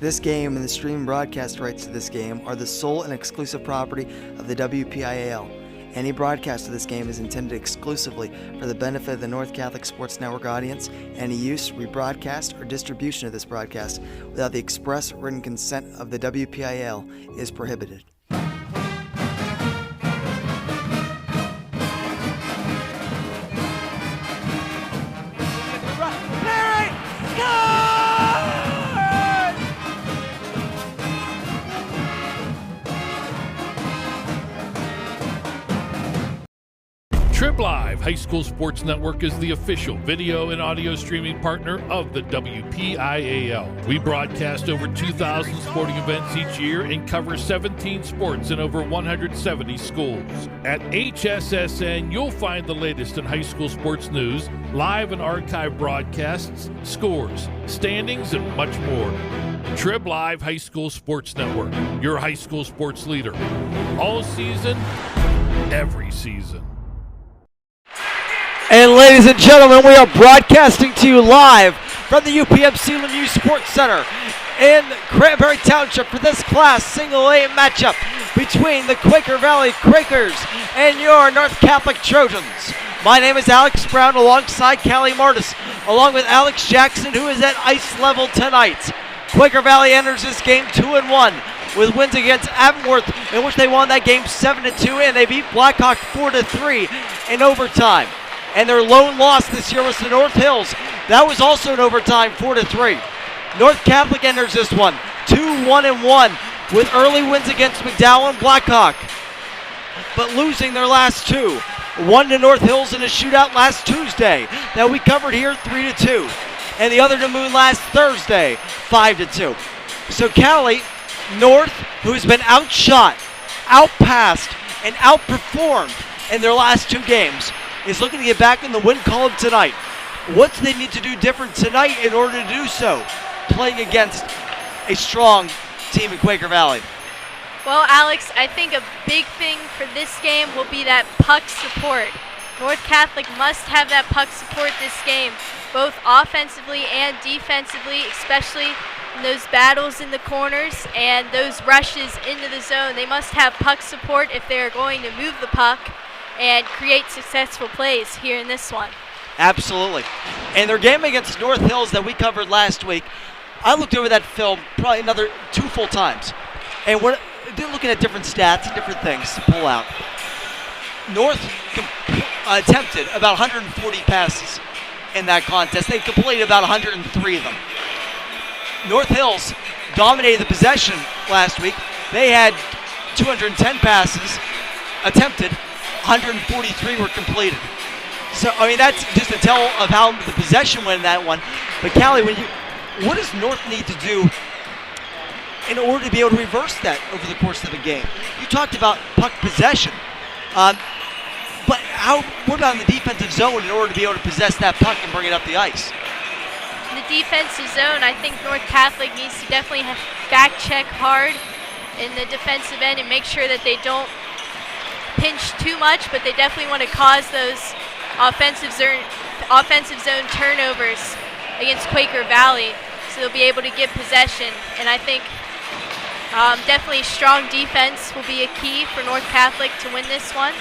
This game and the streaming broadcast rights to this game are the sole and exclusive property of the WPIAL. Any broadcast of this game is intended exclusively for the benefit of the North Catholic Sports Network audience. Any use, rebroadcast, or distribution of this broadcast without the express written consent of the WPIAL is prohibited. Trib Live High School Sports Network is the official video and audio streaming partner of the WPIAL. We broadcast over 2,000 sporting events each year and cover 17 sports in over 170 schools. At HSSN, you'll find the latest in high school sports news, live and archive broadcasts, scores, standings, and much more. Trib Live High School Sports Network, your high school sports leader. All season, every season. And ladies and gentlemen, we are broadcasting to you live from the UPMC Lemieux Sports Center in Cranberry Township for this Class Single A matchup between the Quaker Valley Quakers and your North Catholic Trojans. My name is Alex Brown alongside Callie Martis, along with Alex Jackson, who is at ice level tonight. Quaker Valley enters this game 2-1 with wins against Avonworth, in which they won that game 7-2, and they beat Blackhawk 4-3 in overtime. And their lone loss this year was to North Hills. That was also in overtime, 4-3. North Catholic enters this one 2-1-1 with early wins against McDowell and Blackhawk, but losing their last two. One to North Hills in a shootout last Tuesday that we covered here, 3-2. And the other to Moon last Thursday, 5-2. So Callie, North, who's been outshot, outpassed, and outperformed in their last two games, is looking to get back in the win column tonight. What do they need to do different tonight in order to do so, playing against a strong team in Quaker Valley? Well, Alex, I think a big thing for this game will be that puck support. North Catholic must have that puck support this game, both offensively and defensively, especially in those battles in the corners and those rushes into the zone. They must have puck support if they're going to move the puck and create successful plays here in this one. Absolutely. And their game against North Hills that we covered last week, I looked over that film probably another 2 full times. And they're looking at different stats, different things to pull out. North attempted about 140 passes in that contest. They completed about 103 of them. North Hills dominated the possession last week. They had 210 passes attempted. 143 were completed. So, I mean, that's just a tell of how the possession went in that one. But, Callie, what does North need to do in order to be able to reverse that over the course of the game? You talked about puck possession. But what about in the defensive zone in order to be able to possess that puck and bring it up the ice? In the defensive zone, I think North Catholic needs to definitely back check hard in the defensive end and make sure that they don't pinch too much, but they definitely want to cause those offensive zone turnovers against Quaker Valley, so they'll be able to get possession. And I think definitely strong defense will be a key for North Catholic to win this one.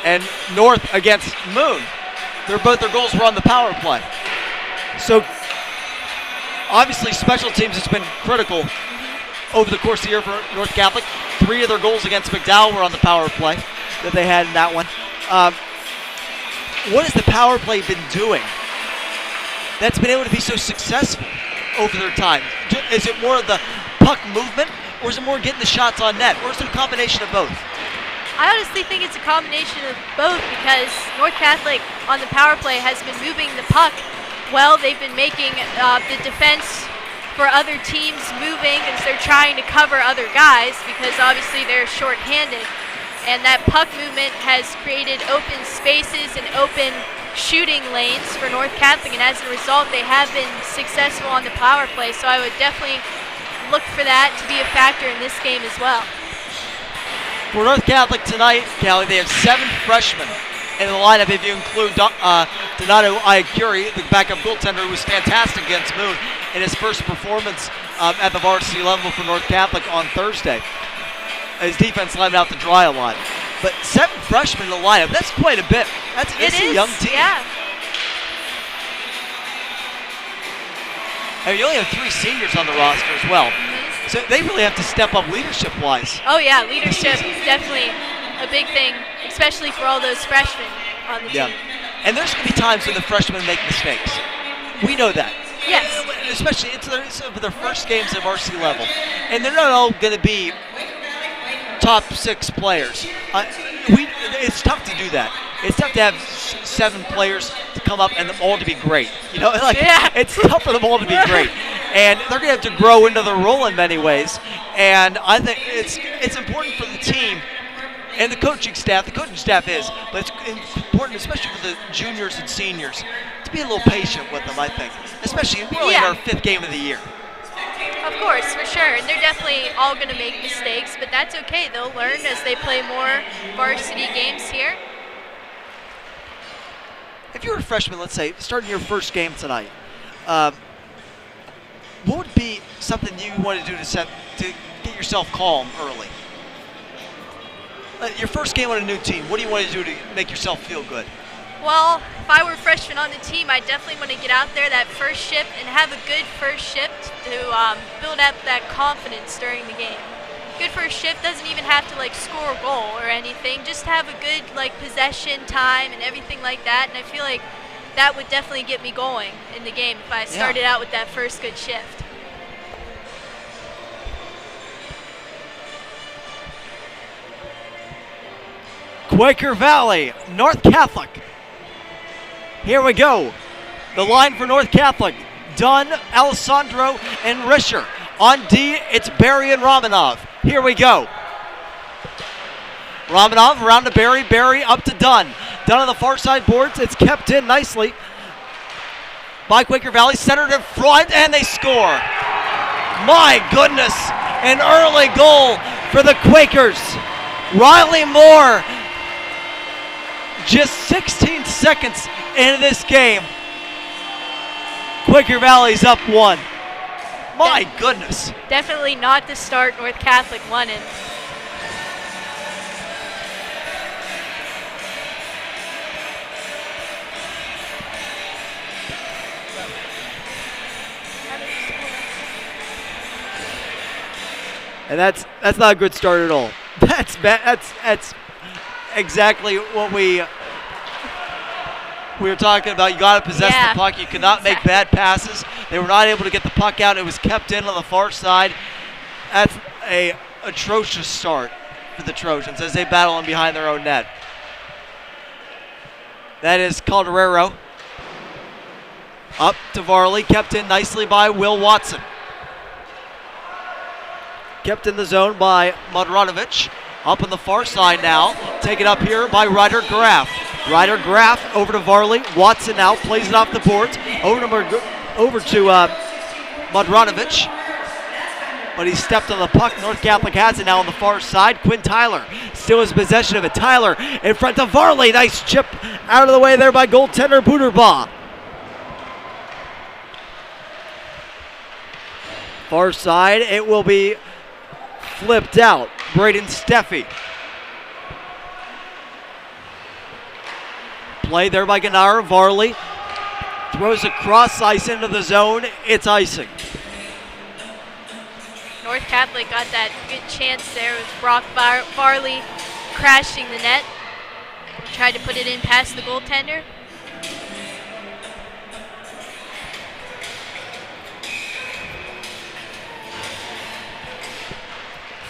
And North against Moon, both their goals were on the power play. So obviously special teams has been critical over the course of the year for North Catholic. 3 of their goals against McDowell were on the power play that they had in that one. What has the power play been doing that's been able to be so successful over their time? Is it more of the puck movement, or is it more getting the shots on net, or is it a combination of both? I honestly think it's a combination of both, because North Catholic on the power play has been moving the puck well. They've been making the defense for other teams moving as they're trying to cover other guys, because obviously they're short-handed. And that puck movement has created open spaces and open shooting lanes for North Catholic, and as a result they have been successful on the power play. So I would definitely look for that to be a factor in this game as well. For North Catholic tonight, Callie, they have 7 freshmen in the lineup. If you include Donato Iacuri, the backup goaltender, who was fantastic against Moon, in his first performance at the varsity level for North Catholic on Thursday. His defense let him out to dry a lot. But 7 freshmen in the lineup, that's quite a bit. That's a young team. Yeah. I mean, you only have 3 seniors on the roster as well. So they really have to step up leadership-wise. Oh, yeah, leadership is definitely a big thing, especially for all those freshmen on the team. And there's going to be times when the freshmen make mistakes. We know that. Yes. Especially it's their first games at varsity level. And they're not all going to be top 6 players. It's tough to do that. It's tough to have 7 players to come up and them all to be great. It's tough for them all to be great. And they're going to have to grow into the role in many ways. And I think it's important for the team and the coaching staff. The coaching staff is, but it's important, especially for the juniors and seniors, to be a little patient with them, I think. Especially really in our 5th game of the year. Of course, for sure. And they're definitely all going to make mistakes, but that's okay. They'll learn as they play more varsity games here. If you were a freshman, let's say, starting your first game tonight, what would be something you want to do to get yourself calm early? Your first game on a new team, what do you want to do to make yourself feel good? Well, if I were a freshman on the team, I definitely want to get out there that first shift and have a good first shift to build up that confidence during the game. Good first shift doesn't even have to score a goal or anything. Just have a good possession time and everything like that. And I feel like that would definitely get me going in the game if I started out with that first good shift. Quaker Valley, North Catholic. Here we go. The line for North Catholic, Dunn, Alessandro, and Rischer. On D, it's Barry and Romanov. Here we go. Romanov around to Barry, Barry up to Dunn. Dunn on the far side boards. It's kept in nicely by Quaker Valley. Centered in front, and they score. My goodness, an early goal for the Quakers. Riley Moore, just 16 seconds into this game. Quaker Valley's up 1. My goodness. Definitely not the start North Catholic wanted. And that's not a good start at all. That's bad. That's exactly what we were talking about. You got to possess the puck. You cannot make bad passes. They were not able to get the puck out. It was kept in on the far side. That's a atrocious start for the Trojans as they battle in behind their own net. That is Calderero. Up to Varley, kept in nicely by Will Watson. Kept in the zone by Modronovich. Up on the far side now. Taken up here by Ryder Graff. Ryder Graff over to Varley. Watson now plays it off the boards. Over to Modronovich. But he stepped on the puck. North Catholic has it now on the far side. Quinn Tyler still has possession of it. Tyler in front of Varley. Nice chip out of the way there by goaltender Buderbaugh. Far side, it will be flipped out. Braden Steffi. Play there by Gennaro. Varley throws across ice into the zone. It's icing. North Catholic got that good chance there with Brock Varley crashing the net. Tried to put it in past the goaltender.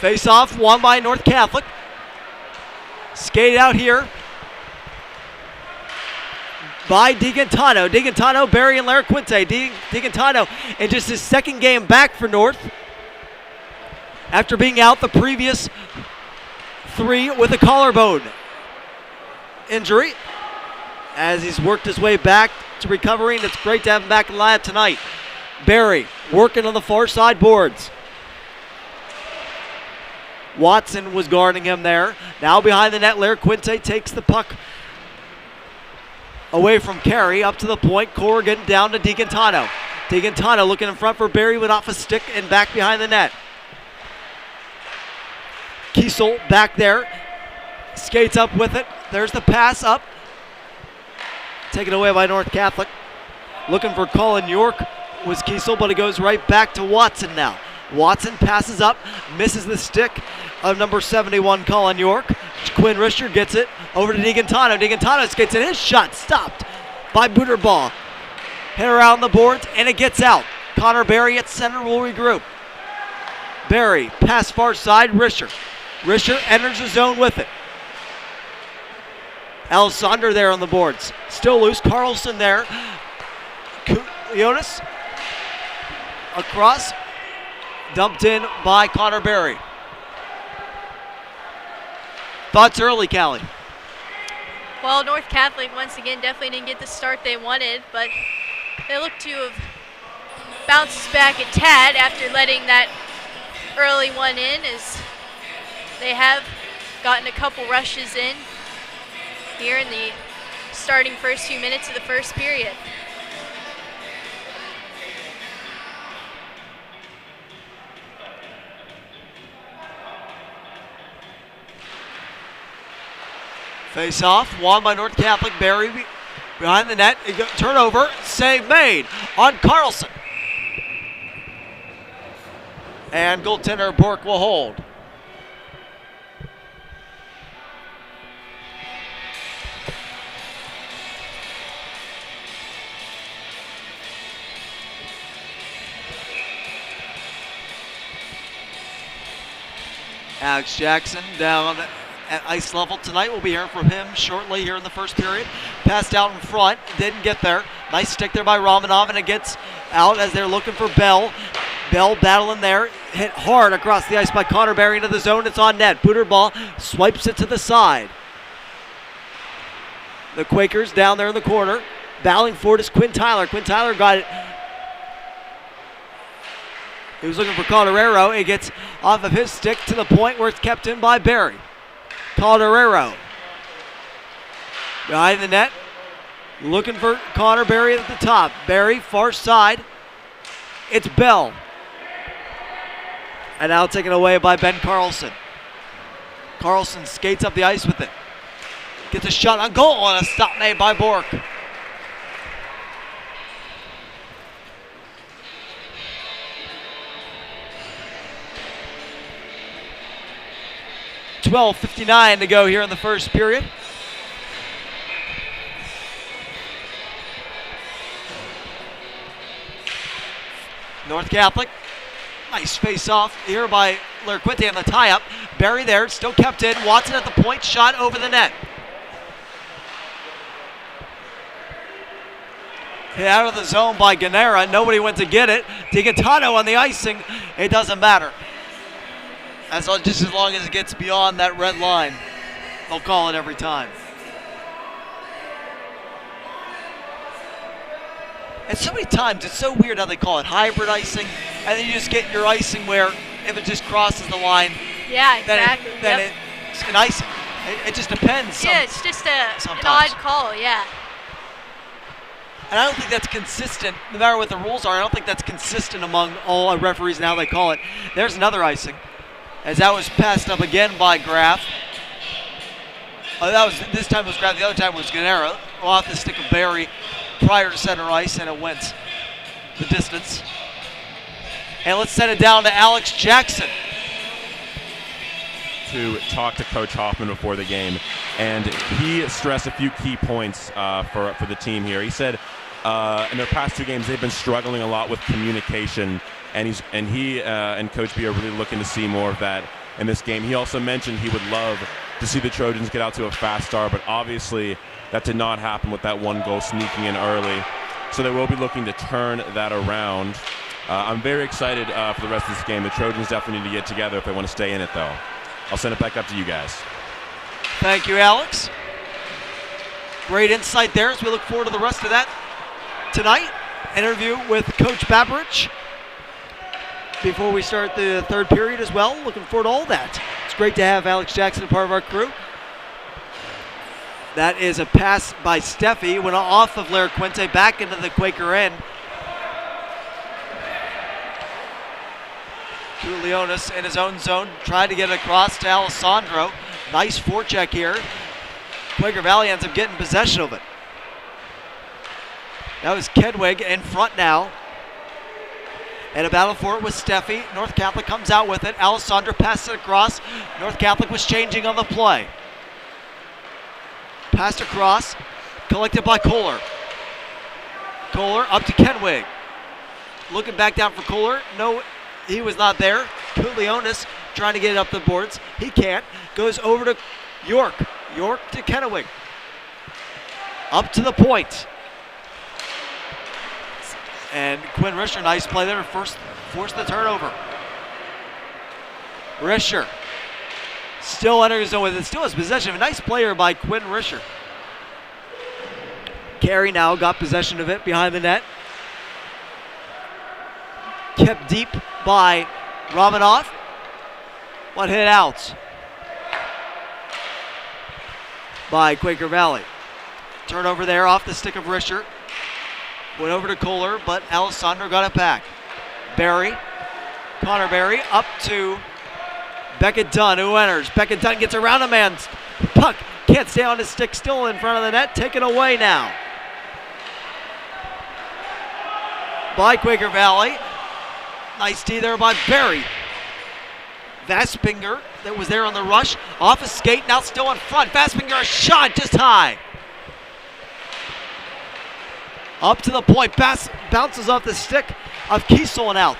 Face off, won by North Catholic. Skated out here by DiGantano. DiGantano, Barry, and Laraquinte. DiGantano in just his second game back for North after being out the previous 3 with a collarbone injury. As he's worked his way back to recovering, it's great to have him back in the lineup tonight. Barry working on the far side boards. Watson was guarding him there. Now behind the net, Laraquinte takes the puck away from Carey, up to the point. Corrigan down to DiGantano. DiGantano looking in front for Barry, went off a stick and back behind the net. Kiesel back there, skates up with it. There's the pass up. Taken away by North Catholic. Looking for Colin York was Kiesel, but it goes right back to Watson now. Watson passes up, misses the stick of number 71, Colin York. Quinn Risher gets it over to DiGantano. DiGantano skates in, his shot stopped by Booterball. Hit around the boards, and it gets out. Connor Berry at center will regroup. Berry, pass far side, Risher. Risher enters the zone with it. Alessander there on the boards. Still loose, Carlson there. Jonas across, dumped in by Connor Berry. Thoughts early, Callie? Well, North Catholic once again definitely didn't get the start they wanted, but they look to have bounced back a tad after letting that early one in, as they have gotten a couple rushes in here in the starting first few minutes of the first period. Face off, won by North Catholic. Berry behind the net. Turnover, save made on Carlson. And goaltender Bork will hold. Alex Jackson down at ice level tonight. We'll be hearing from him shortly here in the first period. Passed out in front, didn't get there. Nice stick there by Romanov, and it gets out as they're looking for Bell. Bell battling there, hit hard across the ice by Connor Berry into the zone. It's on net. Booterball swipes it to the side. The Quakers down there in the corner. Battling for it is Quinn Tyler. Quinn Tyler got it. He was looking for Calderero. It gets off of his stick to the point where it's kept in by Berry. Calderero behind the net, looking for Connor Berry at the top. Berry, far side. It's Bell. And now taken away by Ben Carlson. Carlson skates up the ice with it. Gets a shot on goal, and a stop made by Bork. .59 to go here in the first period. North Catholic, nice face-off here by Lerquinte on the tie-up. Berry there, still kept in. Watson at the point, shot over the net. Hit out of the zone by Ganera. Nobody went to get it. DiGantano on the icing. It doesn't matter. Just as long as it gets beyond that red line, they'll call it every time. And so many times, it's so weird how they call it hybrid icing, and then you just get your icing where if it just crosses the line, yeah, exactly. then it's an icing. It just depends. Yeah, it's just an odd call, yeah. And I don't think that's consistent, no matter what the rules are. I don't think that's consistent among all referees and how they call it. There's another icing, as that was passed up again by Graff. This time was Graff, the other time was Ganera, off the stick of Berry prior to center ice, and it went the distance. And let's send it down to Alex Jackson. To talk to Coach Hoffman before the game, and he stressed a few key points for the team here. He said in their past two games they've been struggling a lot with communication, and he and Coach B are really looking to see more of that in this game. He also mentioned he would love to see the Trojans get out to a fast start, but obviously that did not happen with that one goal sneaking in early. So they will be looking to turn that around. I'm very excited for the rest of this game. The Trojans definitely need to get together if they want to stay in it, though. I'll send it back up to you guys. Thank you, Alex. Great insight there as we look forward to the rest of that tonight. Interview with Coach Baberich before we start the third period as well. Looking forward to all that. It's great to have Alex Jackson part of our crew. That is a pass by Steffi. Went off of Lerquinte back into the Quaker end. Leonis in his own zone, trying to get it across to Alessandro. Nice forecheck here. Quaker Valley ends up getting possession of it. That was Kedwig in front now. And a battle for it with Steffi. North Catholic comes out with it. Alessandro passes it across. North Catholic was changing on the play. Passed across. Collected by Kohler. Kohler up to Kenwig. Looking back down for Kohler. No, he was not there. Leonis trying to get it up the boards. He can't. Goes over to York. York to Kenwig. Up to the point. And Quinn Risher, nice play there to force the turnover. Risher still entering his zone with it. Still has possession. A nice player by Quinn Risher. Carey now got possession of it behind the net. Kept deep by Romanoff. One hit out by Quaker Valley. Turnover there off the stick of Risher. Went over to Kohler, but Alessandro got it back. Barry, Connor Barry, up to Beckett Dunn, who enters. Beckett Dunn gets around a man. Puck can't stay on his stick, still in front of the net. Taken away now by Quaker Valley. Nice D there by Barry. Vaspinger, that was there on the rush, off his skate, now still in front. Vaspinger, a shot just high. Up to the point, bounces off the stick of Kiesel and out.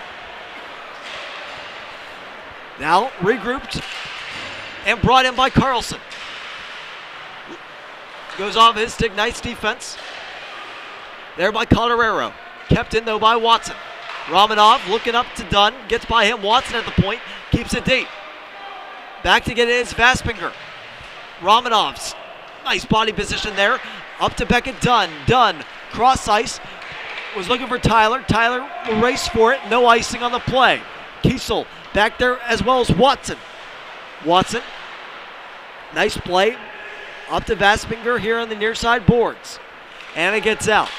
Now regrouped and brought in by Carlson. Goes off his stick, nice defense. There by Colorado. Kept in though by Watson. Romanov looking up to Dunn, gets by him. Watson at the point, keeps it deep. Back to get it is Vaspinger. Romanov's nice body position there. Up to Beckett Dunn. Dunn, cross ice, was looking for Tyler. Tyler will race for it, no icing on the play. Kiesel back there as well as Watson. Watson, nice play. Up to Vaspinger here on the near side boards. And it gets out.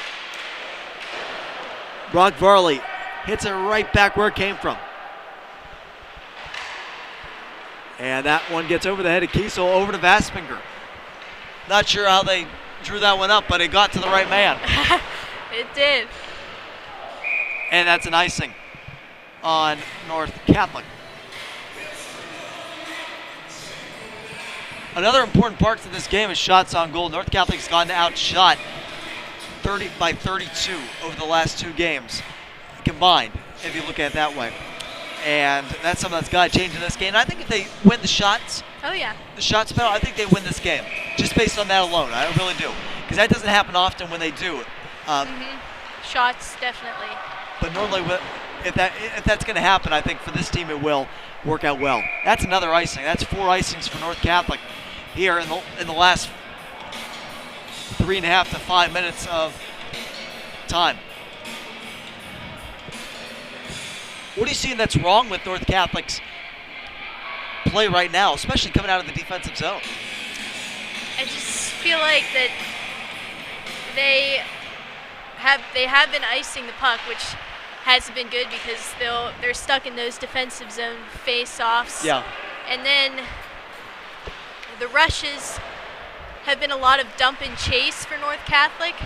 Brock Varley hits it right back where it came from. And that one gets over the head of Kiesel, over to Vaspinger. Not sure how they drew that one up, but it got to the right man. It did. And that's an icing on North Catholic. Another important part to this game is shots on goal. North Catholic's gone outshot 30 by 32 over the last two games combined, if you look at it that way. And that's something that's got to change in this game. And I think if they win the shots, the shots battle, I think they win this game, just based on that alone. I really do, because that doesn't happen often when they do. Shots, definitely. But normally, if that's going to happen, I think for this team it will work out well. That's another icing. That's 4 icings for North Catholic here in the last 3.5 to 5 minutes of time. What are you seeing that's wrong with North Catholic's play right now, especially coming out of the defensive zone? I just feel like that they have been icing the puck, which hasn't been good because they're stuck in those defensive zone face-offs. Yeah. And then the rushes have been a lot of dump and chase for North Catholic.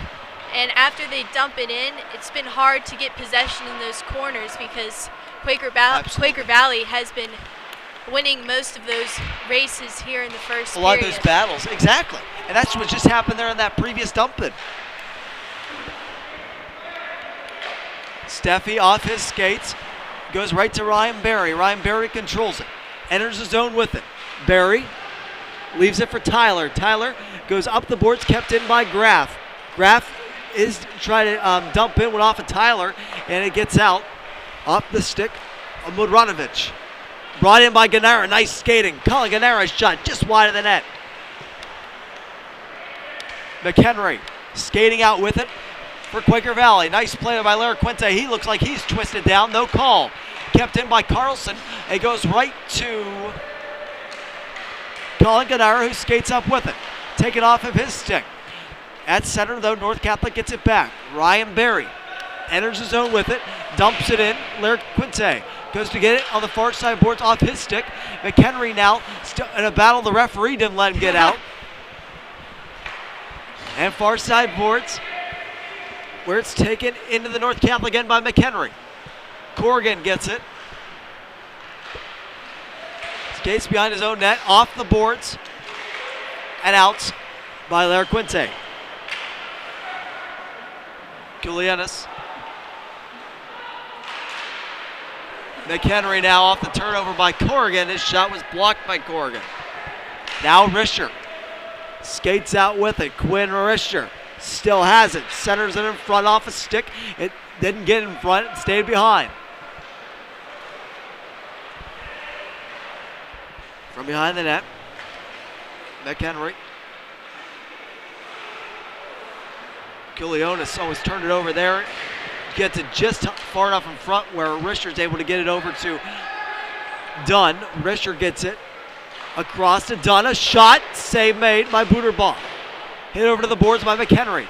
And after they dump it in, it's been hard to get possession in those corners because Quaker Valley has been winning most of those races here in the first period. A lot of those battles, exactly. And that's what just happened there in that previous dump-in. Steffi off his skates, goes right to Ryan Barry. Ryan Barry controls it, enters the zone with it. Barry leaves it for Tyler. Tyler goes up the boards, kept in by Graff. Graff is trying to dump in, went off of Tyler, and it gets out off the stick of Mudronovich. Brought in by Ganara, nice skating. Colin Ganara's shot just wide of the net. McHenry skating out with it for Quaker Valley. Nice play by Larry Quinte. He looks like he's twisted down, no call. Kept in by Carlson. It goes right to Colin Ganara, who skates up with it. Taken off of his stick. At center, though, North Catholic gets it back. Ryan Barry enters the zone with it, dumps it in. Larry Quinte Goes to get it on the far side boards off his stick. McHenry now still in a battle. The referee didn't let him get out. And far side boards where it's taken into the North Catholic end by McHenry. Corrigan gets it. Skates behind his own net, off the boards, and out by Larquinte. Kulianis. McHenry now off the turnover by Corrigan. His shot was blocked by Corrigan. Now Risher skates out with it. Quinn Risher still has it. Centers it in front off a stick. It didn't get in front. It stayed behind. From behind the net, McHenry. Kulianis always turned it over there. Gets it just far enough in front where Risher's able to get it over to Dunn. Risher gets it across to Dunn. A shot, save made by Booterbaugh. Hit over to the boards by McHenry.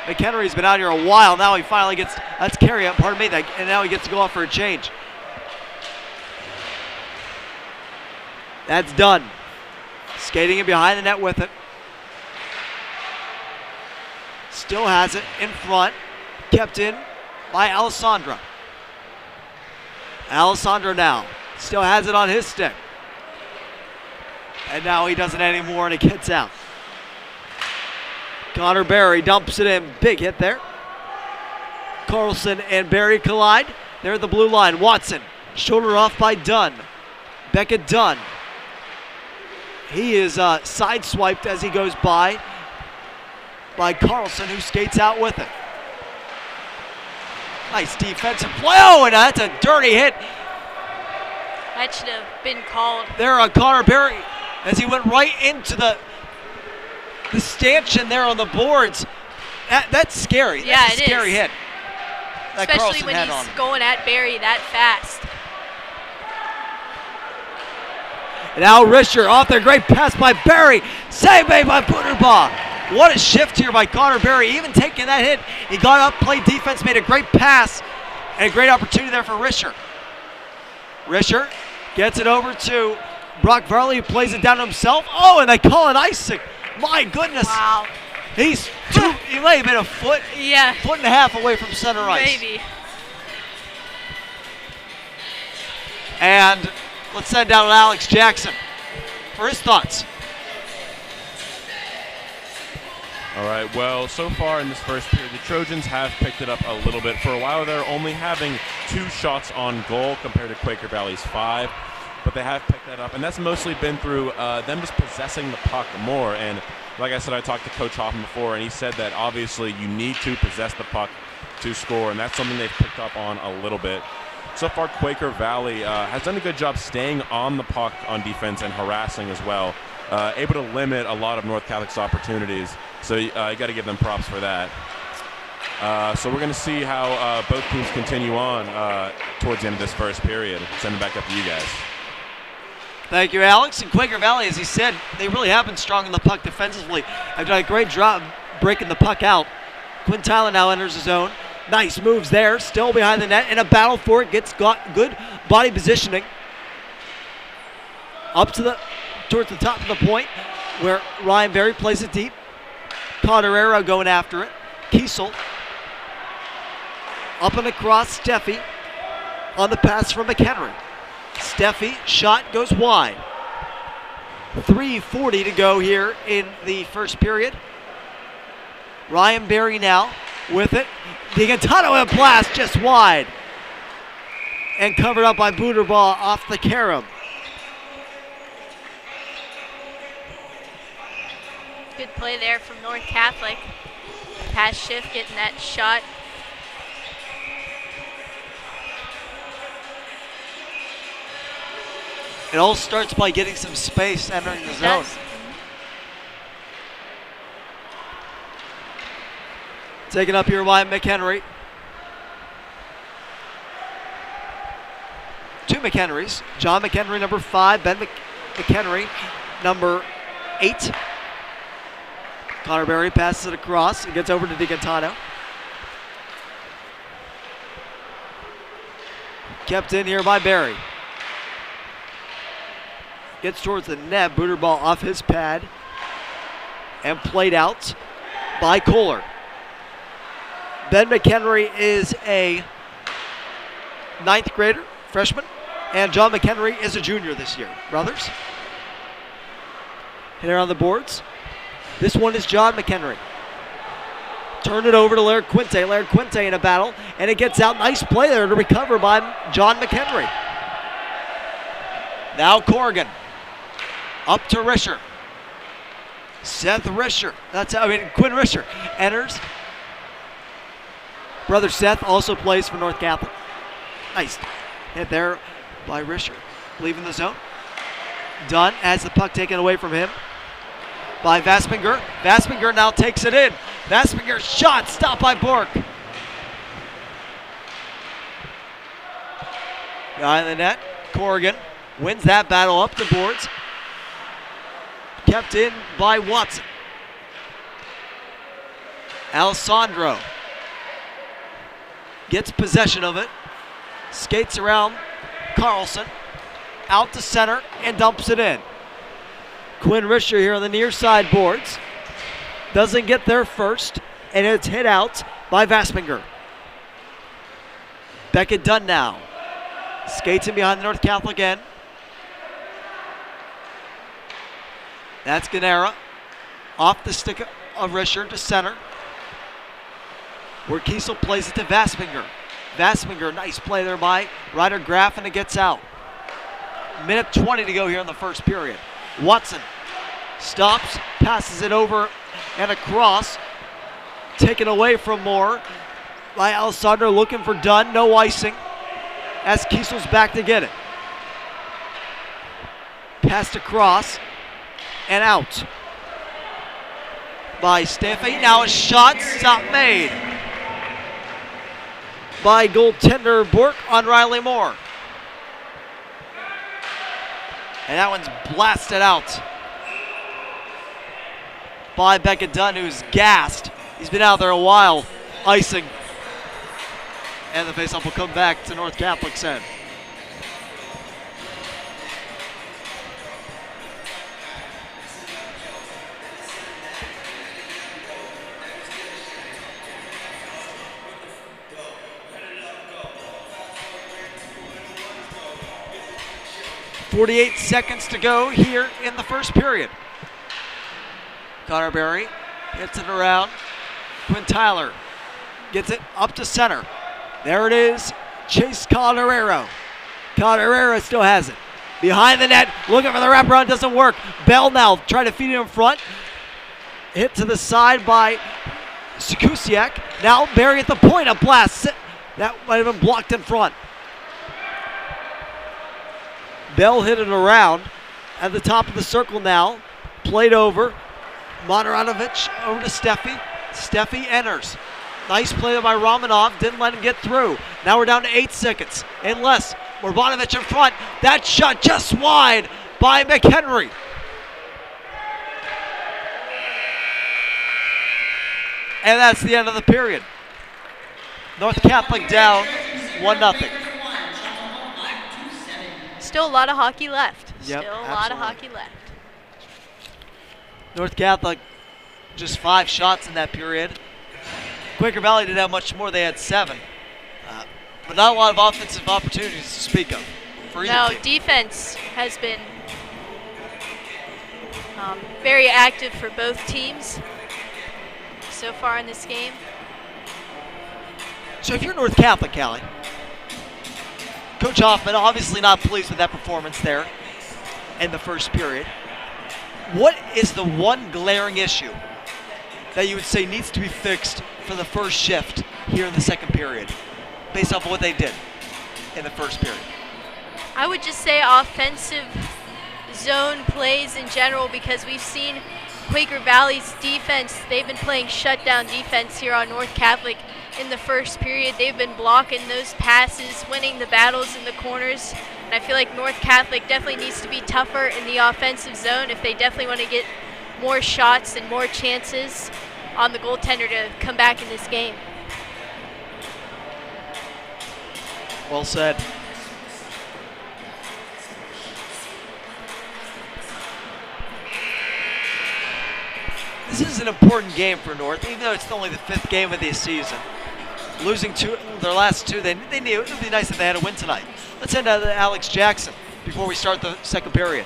McHenry's been out here a while. Now he finally gets, that's carry up, pardon me, and now he gets to go off for a change. That's Dunn. Skating in behind the net with it. Still has it in front. Kept in by Alessandro. Alessandro now still has it on his stick. And now he doesn't anymore and it gets out. Connor Berry dumps it in. Big hit there. Carlson and Berry collide. They're at the blue line. Watson, shoulder off by Dunn. Beckett Dunn. He is sideswiped as he goes by Carlson, who skates out with it. Nice defensive play. Oh, and that's a dirty hit. That should have been called. There on Connor Berry as he went right into the stanchion there on the boards. That's scary. Yeah, that's a scary hit. That Especially Carlson when had he's on him. going at Barry that fast. And now Risher off there. Great pass by Berry. Save made by Booterbaugh. What a shift here by Connor Berry. Even taking that hit, he got up, played defense, made a great pass, and a great opportunity there for Risher. Risher gets it over to Brock Varley, who plays it down to himself. Oh, and they call it icing. My goodness. Wow. He may have been a foot and a half away from center ice. Maybe. And let's send down Alex Jackson for his thoughts. All right, well, so far in this first period, the Trojans have picked it up a little bit. For a while, they're only having 2 shots on goal compared to Quaker Valley's 5, but they have picked that up, and that's mostly been through them just possessing the puck more. And like I said, I talked to Coach Hoffman before, and he said that obviously you need to possess the puck to score, and that's something they've picked up on a little bit. So far, Quaker Valley has done a good job staying on the puck on defense and harassing as well, able to limit a lot of North Catholic's opportunities. So you got to give them props for that. So we're going to see how both teams continue on towards the end of this first period. Send it back up to you guys. Thank you, Alex. And Quaker Valley, as he said, they really have been strong in the puck defensively. Have done a great job breaking the puck out. Quinn Tyler now enters his zone. Nice moves there, still behind the net, in a battle for it, got good body positioning. Up to towards the top of the point, where Ryan Berry plays it deep. Cotterero going after it. Kiesel. Up and across Steffi on the pass from McHenry. Steffi, shot goes wide. 3:40 to go here in the first period. Ryan Berry now with it. DiGantano a blast just wide. And covered up by Booterbaugh off the carom. Good play there from North Catholic. Pass shift, getting that shot. It all starts by getting some space entering the zone. Taken up here by McHenry. 2 McHenrys. John McHenry, number 5. Ben McHenry, number 8. Connor Berry passes it across. It gets over to DiGantano. Kept in here by Barry. Gets towards the net. Booter ball off his pad. And played out by Kohler. Ben McHenry is a 9th grader, freshman. And John McHenry is a junior this year. Brothers. Hit around the boards. This one is John McHenry. Turn it over to Laird Quinte. Laird Quinte in a battle, and it gets out. Nice play there to recover by John McHenry. Now Corrigan. Up to Risher. Seth Risher. Quinn Risher enters. Brother Seth also plays for North Catholic. Nice hit there by Risher. Leaving the zone. Dunn has the puck taken away from him by Vaspinger. Vaspinger now takes it in. Vaspinger shot stopped by Bork. Behind the net, Corrigan wins that battle up the boards. Kept in by Watson. Alessandro gets possession of it. Skates around Carlson. Out to center and dumps it in. Quinn Risher here on the near side boards. Doesn't get there first, and it's hit out by Vaspinger. Beckett Dunn now. Skates in behind the North Catholic end. That's Ganera. Off the stick of Risher to center. Where Kiesel plays it to Vaspinger. Vaspinger, nice play there by Ryder Graff, and it gets out. Minute 20 to go here in the first period. Watson stops, passes it over and across. Taken away from Moore by Alessandro, looking for Dunn. No icing as Kiesel's back to get it. Passed across and out by Steffi. Now a shot, stop made by goaltender Bork on Riley Moore. And that one's blasted out by Beckett Dunn, who's gassed. He's been out there a while, icing. And the faceoff will come back to North Catholic's end. .48 seconds to go here in the first period. Connor Berry hits it around. Quinn Tyler gets it up to center. There it is. Chase Colorero. Colorero still has it. Behind the net, looking for the wraparound, doesn't work. Bell now trying to feed it in front. Hit to the side by Sikusiak. Now Berry at the point, a blast. That might have been blocked in front. Bell hit it around at the top of the circle now. Played over. Moderanovic over to Steffi. Steffi enters. Nice play by Romanov. Didn't let him get through. Now we're down to 8 seconds and less. Morbanovic in front. That shot just wide by McHenry. And that's the end of the period. North Catholic down 1-0. Still a lot of hockey left. Yep, Still a lot of hockey left. North Catholic, just 5 shots in that period. Quaker Valley didn't have much more. They had 7. But not a lot of offensive opportunities to speak of for either team. Defense has been very active for both teams so far in this game. So if you're North Catholic, Callie, Coach Hoffman obviously not pleased with that performance there in the first period. What is the one glaring issue that you would say needs to be fixed for the first shift here in the second period, based off of what they did in the first period? I would just say offensive zone plays in general, because we've seen Quaker Valley's defense, they've been playing shutdown defense here on North Catholic in the first period. They've been blocking those passes, winning the battles in the corners. And I feel like North Catholic definitely needs to be tougher in the offensive zone if they definitely want to get more shots and more chances on the goaltender to come back in this game. Well said. This is an important game for North, even though it's only the 5th game of the season. Losing their last 2, they knew it would be nice if they had a win tonight. Let's head to Alex Jackson before we start the second period.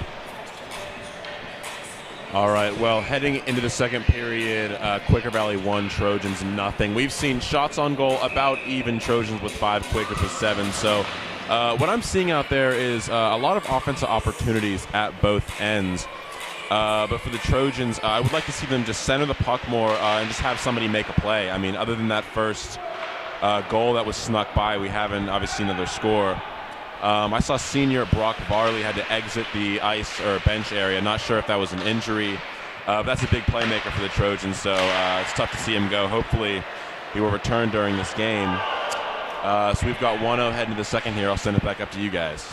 All right, well, heading into the second period, Quaker Valley 1, Trojans nothing. We've seen shots on goal about even, Trojans with 5, Quakers with 7. So what I'm seeing out there is a lot of offensive opportunities at both ends. But for the Trojans, I would like to see them just center the puck more and just have somebody make a play. I mean, other than that first goal that was snuck by, we haven't obviously seen another score. I saw senior Brock Varley had to exit the ice or bench area. Not sure if that was an injury. That's a big playmaker for the Trojans, so it's tough to see him go. Hopefully he will return during this game. So we've got 1-0 heading to the second here. I'll send it back up to you guys.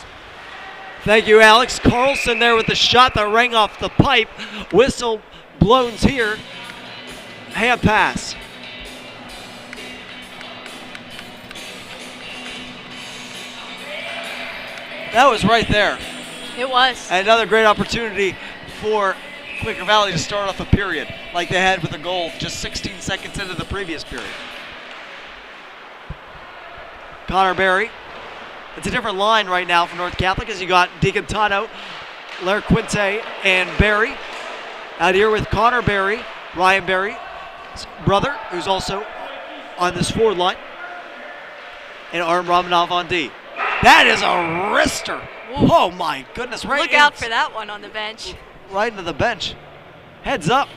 Thank you, Alex. Carlson there with the shot that rang off the pipe. Whistle blown here. Hand pass. That was right there. It was. And another great opportunity for Quaker Valley to start off a period like they had with a goal just 16 seconds into the previous period. Connor Berry. It's a different line right now for North Catholic as you got DiCantano, Lair Quinte, and Berry. Out here with Connor Berry, Ryan Berry's brother, who's also on this forward line, and Arm Ramanov on D. That is a wrister. Ooh. Oh my goodness. Right. Look out for that one on the bench. Right into the bench. Heads up.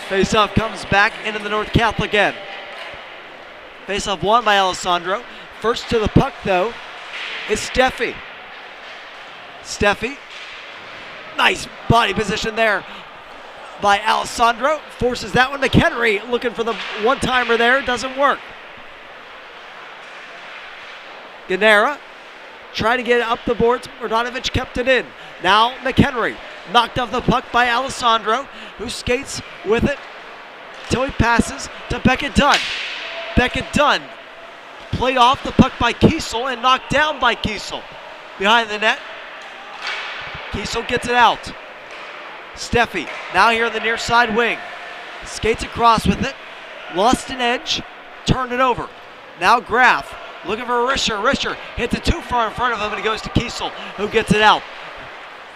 Faceoff comes back into the North Catholic end. Faceoff won by Alessandro. First to the puck, though, is Steffi. Steffi, nice body position there by Alessandro. Forces that one. McHenry looking for the one-timer there. Doesn't work. Ganera trying to get it up the boards. Mordanovic kept it in. Now McHenry knocked off the puck by Alessandro, who skates with it till he passes to Beckett Dunn. Beckett Dunn played off the puck by Kiesel and knocked down by Kiesel. Behind the net, Kiesel gets it out. Steffi, now here on the near side wing, skates across with it, lost an edge, turned it over. Now Graff, looking for Rischer. Rischer hits it too far in front of him and he goes to Kiesel, who gets it out.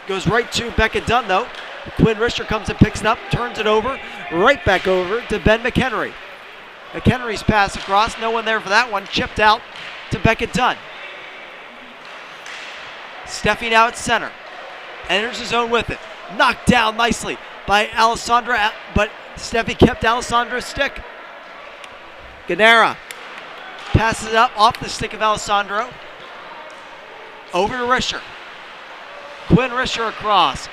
Goes right to Beckett Dunn though. Quinn Rischer comes and picks it up, turns it over, right back over to Ben McHenry. McHenry's pass across, no one there for that one, chipped out to Beckett Dunn. Steffi now at center, enters his zone with it, knocked down nicely by Alessandra, but Steffi kept Alessandro's stick. Ganera passes it up off the stick of Alessandro, over to Rischer. Quinn Rischer across,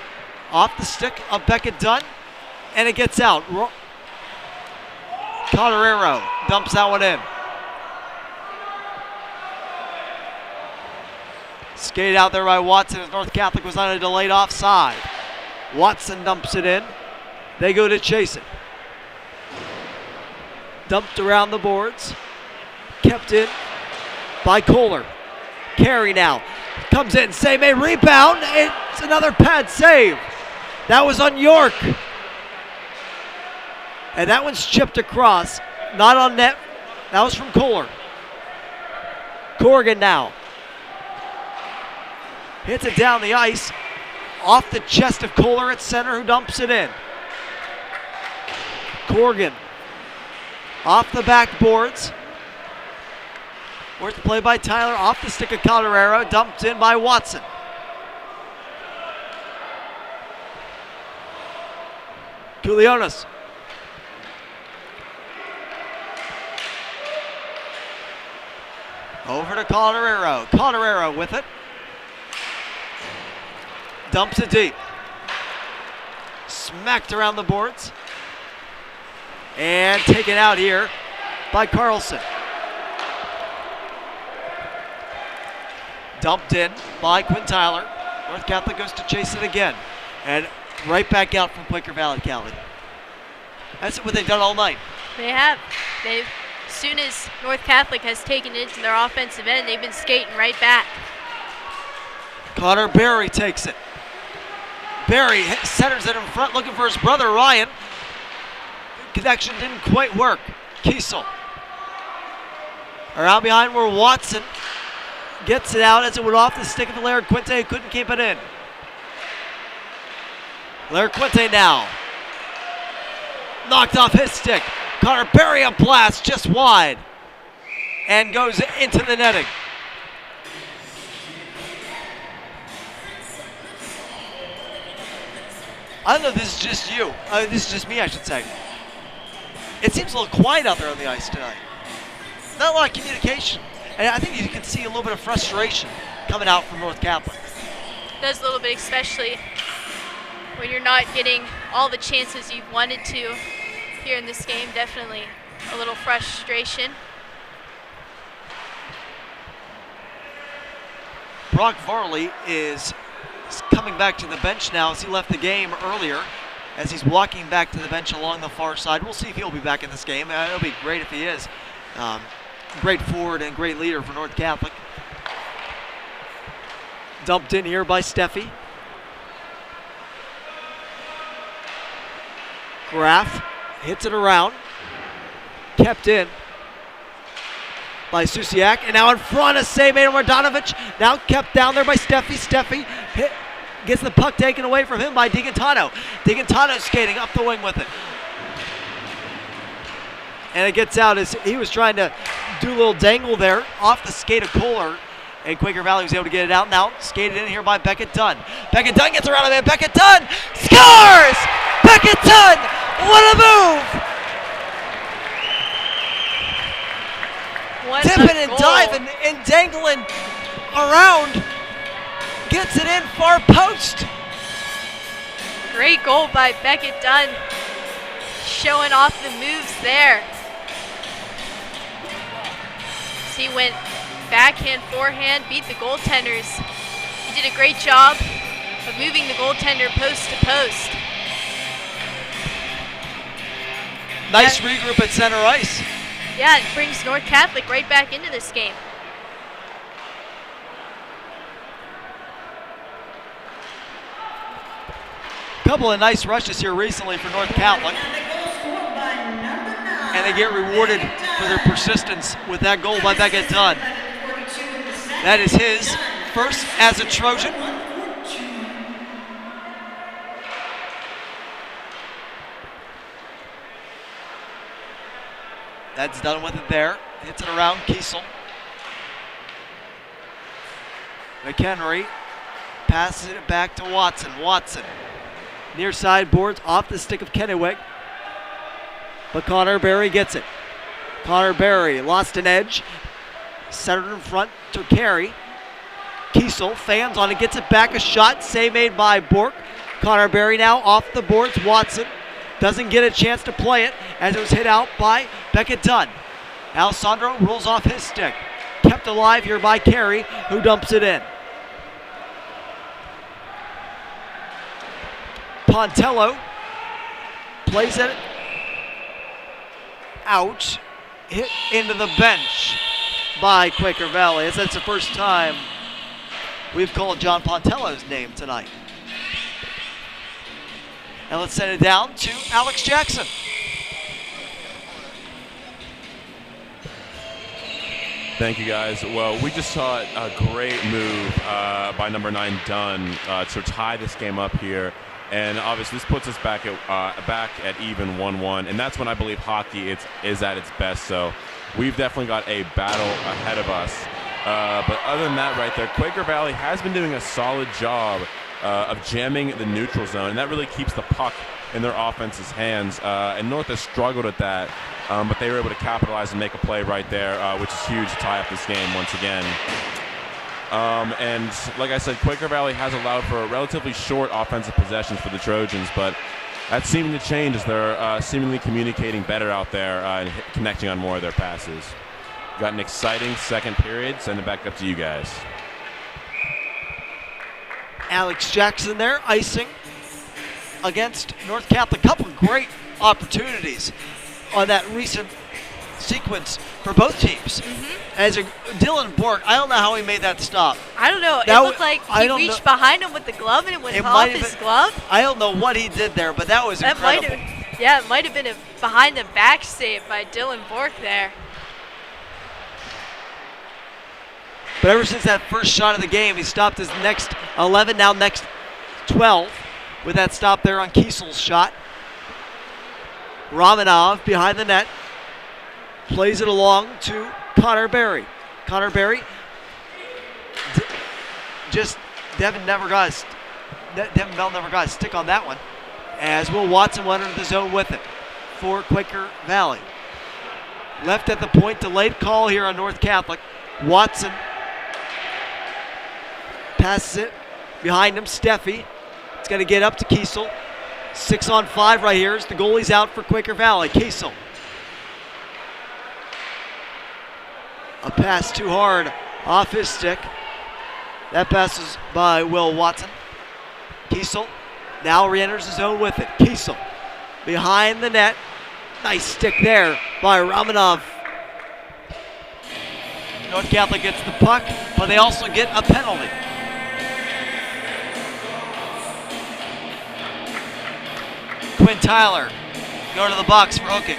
off the stick of Beckett Dunn, and it gets out. Colorero dumps that one in. Skated out there by Watson as North Catholic was on a delayed offside. Watson dumps it in. They go to chase it. Dumped around the boards. Kept in by Kohler. Carey now comes in, save made, rebound. It's another pad save. That was on York. And that one's chipped across, not on net. That was from Kohler. Corrigan now hits it down the ice, off the chest of Kohler at center, who dumps it in. Corrigan off the backboards. Worth the play by Tyler, off the stick of Colorero, dumped in by Watson. Coulionis. Over to Colorero. Colorero with it. Dumps it deep. Smacked around the boards. And taken out here by Carlson. Dumped in by Quinn Tyler. North Catholic goes to chase it again. And right back out from Quaker Valley, Callie. That's what they've done all night. They have. As soon as North Catholic has taken it to their offensive end, they've been skating right back. Connor Berry takes it. Berry centers it in front, looking for his brother Ryan. Connection didn't quite work. Kiesel. Around behind where Watson gets it out as it went off the stick of the Laird Quinte, couldn't keep it in. Laird Quinte now. Knocked off his stick. Connor Berry a blast just wide. And goes into the netting. I don't know if this is just you. This is just me, I should say. It seems a little quiet out there on the ice tonight. Not a lot of communication. And I think you can see a little bit of frustration coming out from North Catholic. Does a little bit, especially when you're not getting all the chances you've wanted to here in this game. Definitely a little frustration. Brock Varley is coming back to the bench now as he left the game earlier, as he's walking back to the bench along the far side. We'll see if he'll be back in this game. It'll be great if he is. Great forward and great leader for North Catholic. Dumped in here by Steffi. Graff hits it around. Kept in by Susiak, and now in front of Sejman Radanovic. Now kept down there by Steffi. Steffi gets the puck taken away from him by DiGantano. DiGantano skating up the wing with it. And it gets out as he was trying to do a little dangle there off the skate of Kohler. And Quaker Valley was able to get it out. Now skated in here by Beckett Dunn. Beckett Dunn gets around a man. Beckett Dunn scores! Beckett Dunn! What a move! What Tipping a and goal. diving and dangling around. Gets it in far post. Great goal by Beckett Dunn. Showing off the moves there. So he went backhand, forehand, beat the goaltenders. He did a great job of moving the goaltender post to post. Nice regroup at center ice. Yeah, it brings North Catholic right back into this game. Couple of nice rushes here recently for North Catholic. And they get rewarded for their persistence with that goal by Beckett Dunn. That is his first as a Trojan. That's done with it there. Hits it around Kiesel. McHenry passes it back to Watson. Watson near side boards off the stick of Kennewick. But Connor Berry gets it. Connor Berry lost an edge. Centered in front to Carey. Kiesel fans on it, gets it back. A shot, save made by Bork. Connor Berry now off the boards. Watson doesn't get a chance to play it as it was hit out by Beckett Dunn. Alessandro rolls off his stick. Kept alive here by Carey, who dumps it in. Pontello plays it out, hit into the bench by Quaker Valley. That's the first time we've called John Pontello's name tonight. And let's send it down to Alex Jackson. Thank you, guys. Well, we just saw a great move by number 9 Dunn to tie this game up here. And obviously this puts us back at even 1-1. And that's when I believe hockey is at its best. So we've definitely got a battle ahead of us. But other than that right there, Quaker Valley has been doing a solid job of jamming the neutral zone. And that really keeps the puck in their offense's hands. And North has struggled at that. But they were able to capitalize and make a play right there, which is huge to tie up this game once again. And like I said, Quaker Valley has allowed for relatively short offensive possessions for the Trojans, but that's seeming to change as they're seemingly communicating better out there and connecting on more of their passes. Got an exciting second period. Send it back up to you guys. Alex Jackson there, icing against North Catholic. Couple great opportunities on that recent sequence for both teams. As Dylan Bork, I don't know how he made that stop. I don't know. It looked like he reached behind him with the glove and it went off his glove. I don't know what he did there, but that was incredible. It might have been a behind the back save by Dylan Bork there. But ever since that first shot of the game, he stopped his next 11, now next 12, with that stop there on Kiesel's shot. Romanov behind the net, plays it along to Connor Berry. Connor Berry, Devin Bell never got a stick on that one, as Will Watson went into the zone with it for Quaker Valley. Left at the point, delayed call here on North Catholic. Watson passes it behind him. Steffi, it's going to get up to Kiesel. 6-on-5 right here as the goalie's out for Quaker Valley. Kiesel. A pass too hard off his stick. That pass is by Will Watson. Kiesel now re-enters the zone with it. Kiesel behind the net. Nice stick there by Romanov. North Catholic gets the puck, but they also get a penalty. Quinn Tyler go to the box for hooking.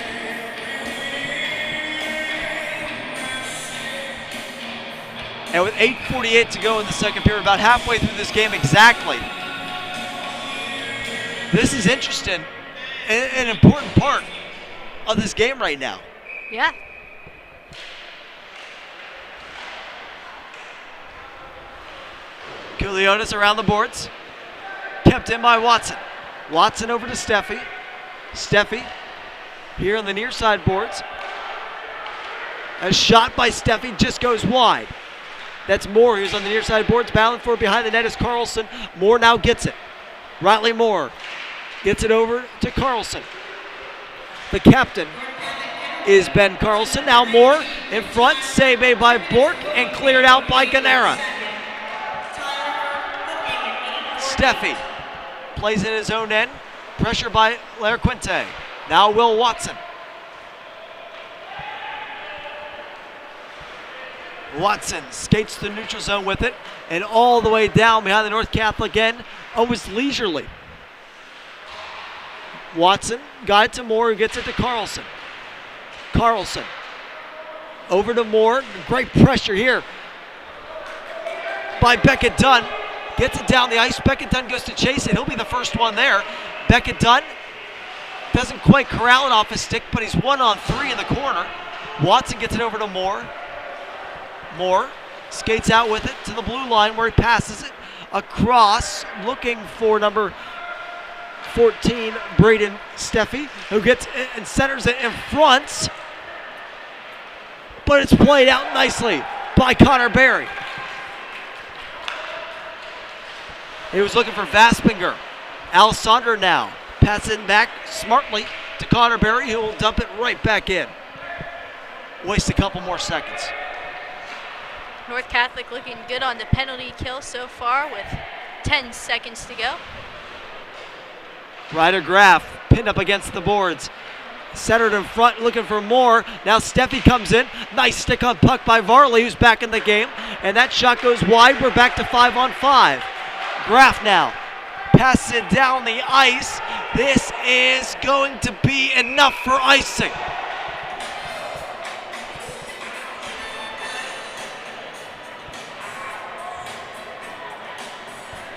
And with 8:48 to go in the second period, about halfway through this game exactly. This is interesting and an important part of this game right now. Yeah. Kulionis around the boards. Kept in by Watson. Watson over to Steffi. Steffi here on the near side boards. A shot by Steffi just goes wide. That's Moore who's on the near side boards. Battling for it behind the net is Carlson. Moore now gets it. Riley Moore gets it over to Carlson. The captain is Ben Carlson. Now Moore in front. Save made by Bork and cleared out by Ganera. Steffi plays in his own end. Pressure by Larquinte. Now Will Watson. Watson skates the neutral zone with it and all the way down behind the North Catholic end. Almost leisurely. Watson got it to Moore, who gets it to Carlson. Carlson over to Moore. Great pressure here by Beckett Dunn. Gets it down the ice. Beckett Dunn goes to chase it. He'll be the first one there. Beckett Dunn doesn't quite corral it off his stick, but he's 1-on-3 in the corner. Watson gets it over to Moore. Moore skates out with it to the blue line where he passes it across, looking for number 14, Braden Steffi, who gets it and centers it in front. But it's played out nicely by Connor Berry. He was looking for Vaspinger. Alessandro now passing back smartly to Connor Berry, who will dump it right back in. Waste a couple more seconds. North Catholic looking good on the penalty kill so far with 10 seconds to go. Ryder Graff pinned up against the boards. Centered in front, looking for more. Now Steffi comes in. Nice stick on puck by Varley, who's back in the game. And that shot goes wide. We're back to 5-on-5. Graff now passes it down the ice. This is going to be enough for icing.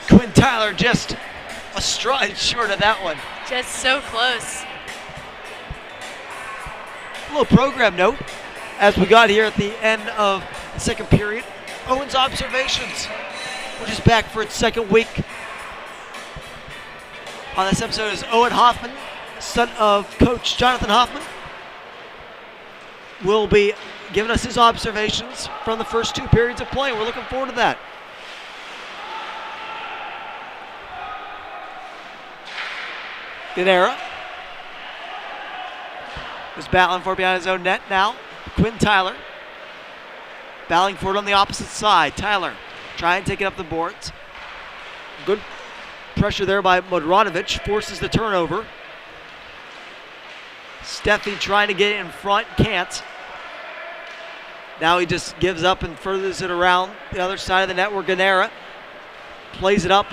Quinn Tyler just a stride short of that one. Just so close. A little program note as we got here at the end of the second period. Owen's Observations, which is back for its second week. On this episode is Owen Hoffman, son of Coach Jonathan Hoffman. Will be giving us his observations from the first two periods of play. We're looking forward to that. Ganera is battling for it behind his own net now. Quinn Tyler battling for it on the opposite side. Tyler trying to take it up the boards. Good pressure there by Modronovic, forces the turnover. Steffi trying to get in front, can't. Now he just gives up and furthers it around the other side of the net where Ganera plays it up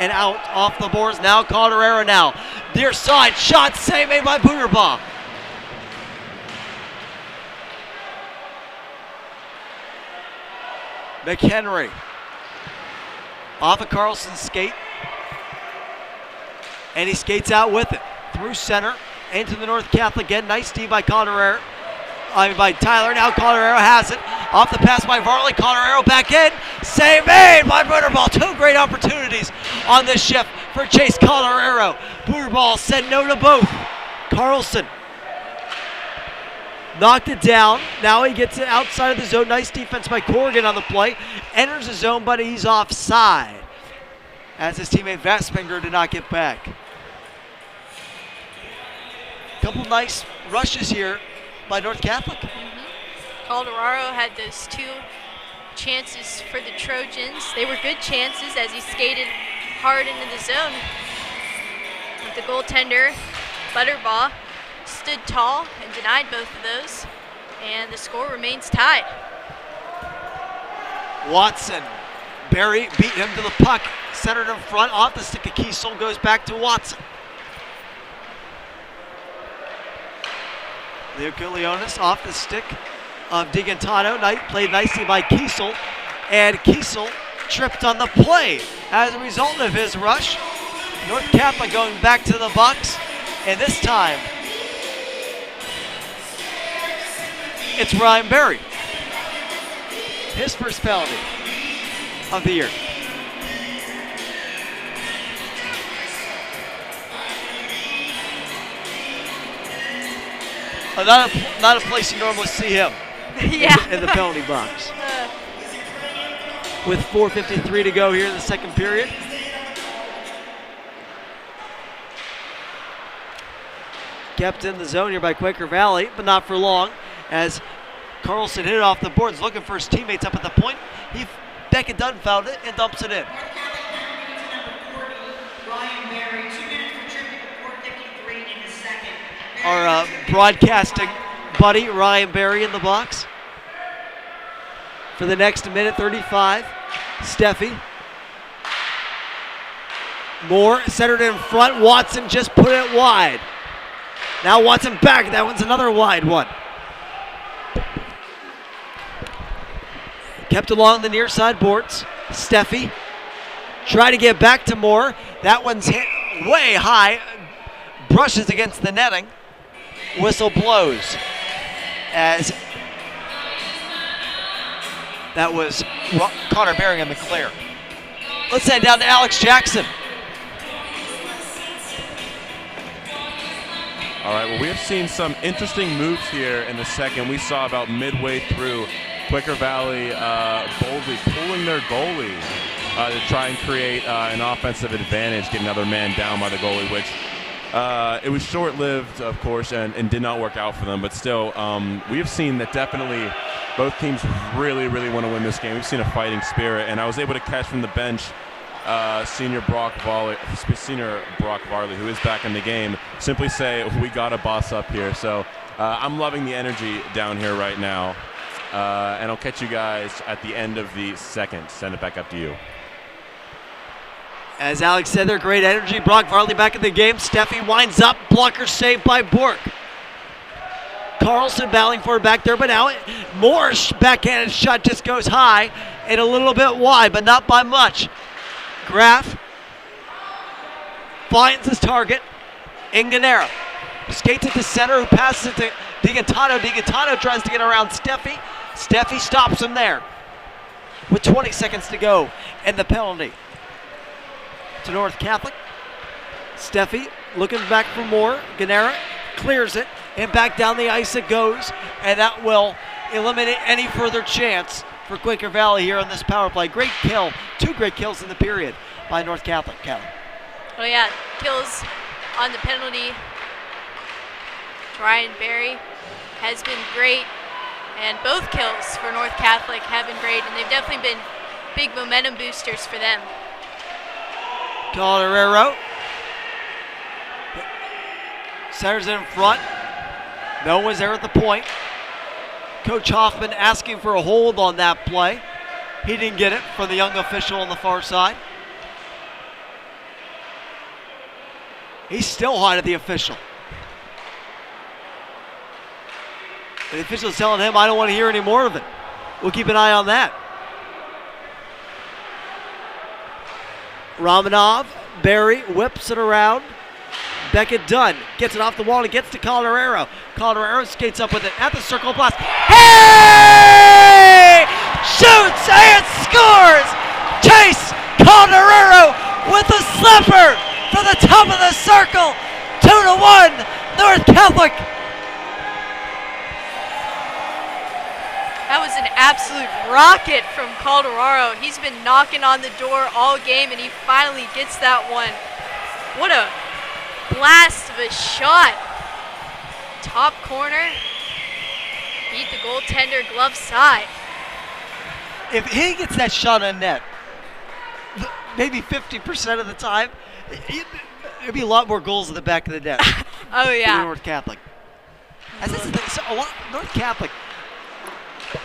and out off the boards. Now Calderero now. Near side, shot save made by Booterbaugh. McHenry off of Carlson's skate. And he skates out with it. Through center, into the North Catholic end. Nice D by Calderero. By Tyler. Now Calderero has it. Off the pass by Varley. Calderero back in. Save made by Booterbaugh. Two great opportunities on this shift for Chase Calderero. Booterbaugh said no to both. Carlson knocked it down. Now he gets it outside of the zone. Nice defense by Corrigan on the play. Enters the zone, but he's offside, as his teammate Vastbinger did not get back. Couple nice rushes here by North Catholic. Calderaro had those two chances for the Trojans. They were good chances as he skated hard into the zone. But the goaltender, Butterbaugh, stood tall and denied both of those. And the score remains tied. Watson. Barry beat him to the puck. Centered in front, off the stick of Kiesel, goes back to Watson. Leo Leonis off the stick of DiGantano. Played nicely by Kiesel. And Kiesel tripped on the play. As a result of his rush, North Catholic going back to the box. And this time, it's Ryan Barry. His first penalty of the year. Not a place you normally see him. Yeah. in the penalty box. With 4:53 to go here in the second period. Kept in the zone here by Quaker Valley, but not for long, as Carlson hit it off the boards, looking for his teammates up at the point. Beckett Dunn found it and dumps it in. Our broadcasting buddy, Ryan Barry, in the box. For the next minute 35, Steffi. Moore centered in front. Watson just put it wide. Now Watson back. That one's another wide one. Kept along the near side boards. Steffi try to get back to Moore. That one's hit way high. Brushes against the netting. Whistle blows as that was Connor Baring in the clear. Let's head down to Alex Jackson. All right, well, we have seen some interesting moves here in the second. We saw about midway through Quaker Valley boldly pulling their goalie to try and create an offensive advantage, get another man down by the goalie, which it was short-lived, of course, and did not work out for them. But still, we have seen that definitely both teams really, really want to win this game. We've seen a fighting spirit, and I was able to catch from the bench senior Brock Varley, who is back in the game, simply say, we got to boss up here. So I'm loving the energy down here right now. And I'll catch you guys at the end of the second. Send it back up to you. As Alex said, they're great energy. Brock Varley back in the game. Steffi winds up. Blocker saved by Bork. Carlson battling for it back there, but now Moore's backhanded shot just goes high and a little bit wide, but not by much. Graff finds his target in Ganera. Skates it to center, who passes it to DiGantano. DiGantano tries to get around Steffi. Steffi stops him there with 20 seconds to go and the penalty to North Catholic. Steffi looking back for more. Ganera clears it, and back down the ice it goes, and that will eliminate any further chance for Quaker Valley here on this power play. Great kill, two great kills in the period by North Catholic. Kelly. Oh yeah, kills on the penalty. Ryan Barry has been great, and both kills for North Catholic have been great, and they've definitely been big momentum boosters for them. Colorado centers it in front. No one's there at the point. Coach Hoffman asking for a hold on that play. He didn't get it from the young official on the far side. He's still hot at the official. The official's telling him, I don't want to hear any more of it. We'll keep an eye on that. Romanov, Barry whips it around. Beckett Dunn gets it off the wall and gets to Colorado. Colorado skates up with it at the circle blast. Hey! Shoots and scores! Chase Colorado with a slipper for the top of the circle. 2-1, North Catholic. That was an absolute rocket from Colorado. He's been knocking on the door all game, and he finally gets that one. What a blast of a shot. Top corner. Beat the goaltender glove side. If he gets that shot on net, maybe 50% of the time, there'd be a lot more goals in the back of the net. Oh, yeah. For North Catholic. As this is the thing, so North Catholic,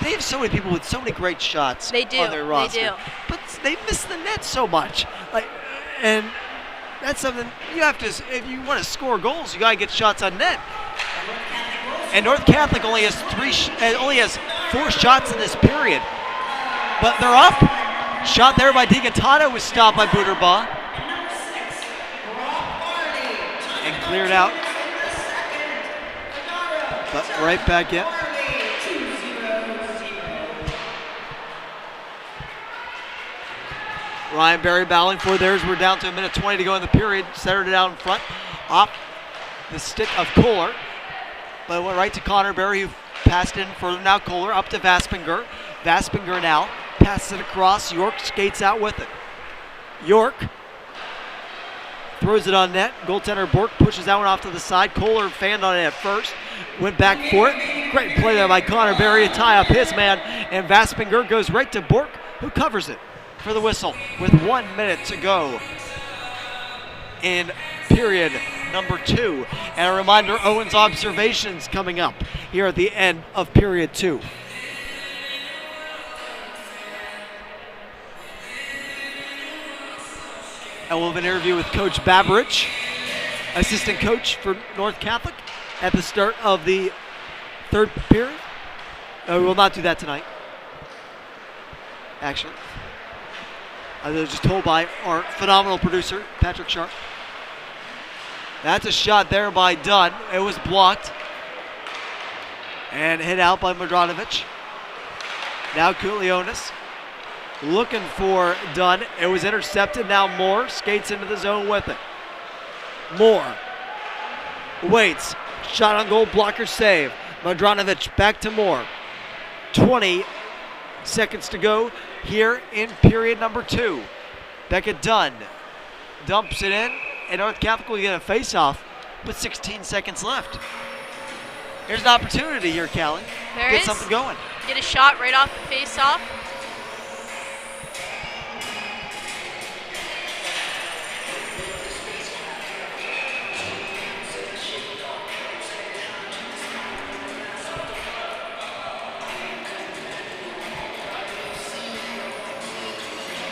they have so many people with so many great shots They do. on their roster. They do. But they miss the net so much. And that's something you have to, if you want to score goals, you got to get shots on net. And North Catholic only has 4 shots in this period. But they're up. Shot there by DiGattano was stopped by Buderbaugh. And cleared out. But right back in. Ryan Berry battling for theirs. We're down to 1:20 to go in the period. Centered it out in front. Off the stick of Kohler. But it went right to Connor Berry, who passed in further. Now Kohler up to Vaspinger. Vaspinger now passes it across. York skates out with it. York throws it on net. Goaltender Bork pushes that one off to the side. Kohler fanned on it at first. Went back for it. Great play there by Connor Berry to tie up his man. And Vaspinger goes right to Bork, who covers it for the whistle with 1 minute to go in period number 2. And a reminder, Owen's observations coming up here at the end of period 2. And we'll have an interview with Coach Baberich, assistant coach for North Catholic, at the start of the 3rd period. We will not do that tonight, actually. I was just told by our phenomenal producer, Patrick Sharp. That's a shot there by Dunn. It was blocked and hit out by Madranovic. Now Koulionis looking for Dunn. It was intercepted. Now Moore skates into the zone with it. Moore waits. Shot on goal, blocker save. Madranovic back to Moore. 20 seconds to go here in period number 2. Beckett Dunn dumps it in, and North Catholic will get a face-off with 16 seconds left. Here's an opportunity here, Callie. Get something going. Get a shot right off the face-off.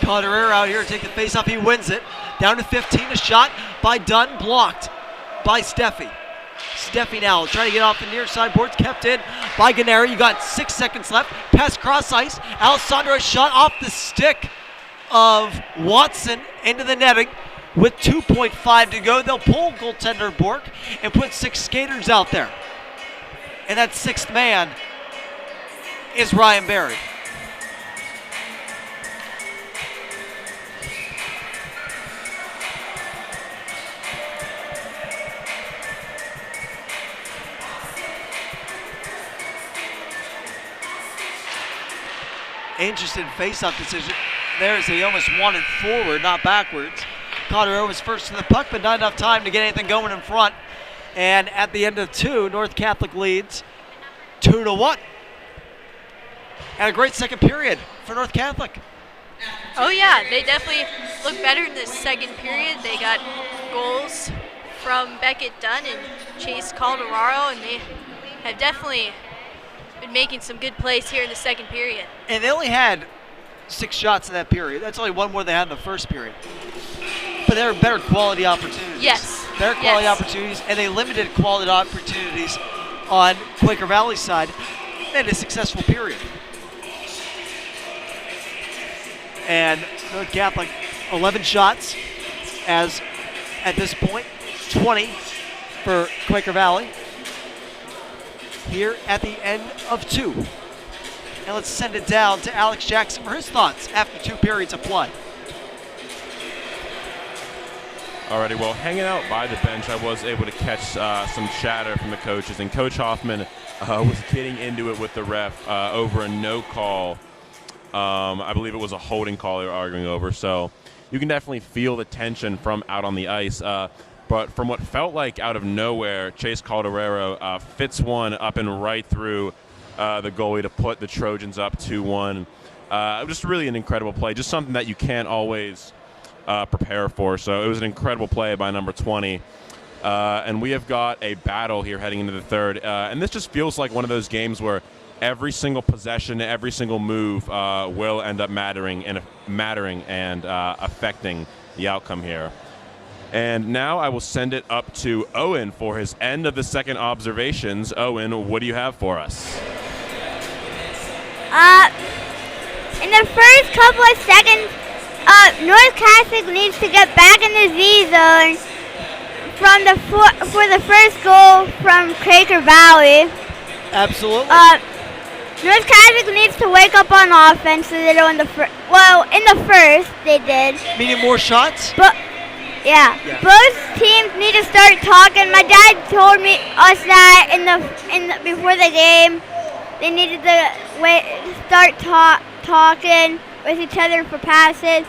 Cotterer out here to take the face off. He wins it. Down to 15. A shot by Dunn, blocked by Steffi. Steffi now trying to get off the near side boards. Kept in by Gennari. You got 6 seconds left. Pass cross ice. Alessandro, a shot off the stick of Watson into the netting with 2.5 to go. They'll pull goaltender Bork and put 6 skaters out there. And that 6th man is Ryan Berry. Interesting face-off decision. There as he almost wanted forward, not backwards. Colorado was first to the puck, but not enough time to get anything going in front. And at the end of 2, North Catholic leads 2-1. And a great second period for North Catholic. Oh yeah, they definitely look better in the second period. They got goals from Beckett Dunn and Chase Calderaro, and they have definitely been making some good plays here in the second period. And they only had 6 shots in that period. That's only one more they had in the first period. But there were better quality opportunities. Yes. Better quality opportunities, and they limited quality opportunities on Quaker Valley's side. They had a successful period. And North Catholic, 11 shots, as at this point, 20 for Quaker Valley. Here at the end of 2. And let's send it down to Alex Jackson for his thoughts after 2 periods of play. Alrighty, well, hanging out by the bench, I was able to catch some chatter from the coaches, and Coach Hoffman was getting into it with the ref over a no call. I believe it was a holding call they were arguing over, so you can definitely feel the tension from out on the ice. But from what felt like out of nowhere, Chase Calderaro fits one up and right through the goalie to put the Trojans up 2-1. Just really an incredible play, just something that you can't always prepare for. So it was an incredible play by number 20. And we have got a battle here heading into the third. And this just feels like one of those games where every single possession, every single move will end up mattering and affecting the outcome here. And now I will send it up to Owen for his end of the second observations. Owen, what do you have for us? In the first couple of seconds, North Catholic needs to get back in the Z zone for the first goal from Quaker Valley. Absolutely. North Catholic needs to wake up on offense a little in the first they did. Meaning more shots? But yeah, both teams need to start talking. My dad told us that before the game, they needed to start talking with each other for passes.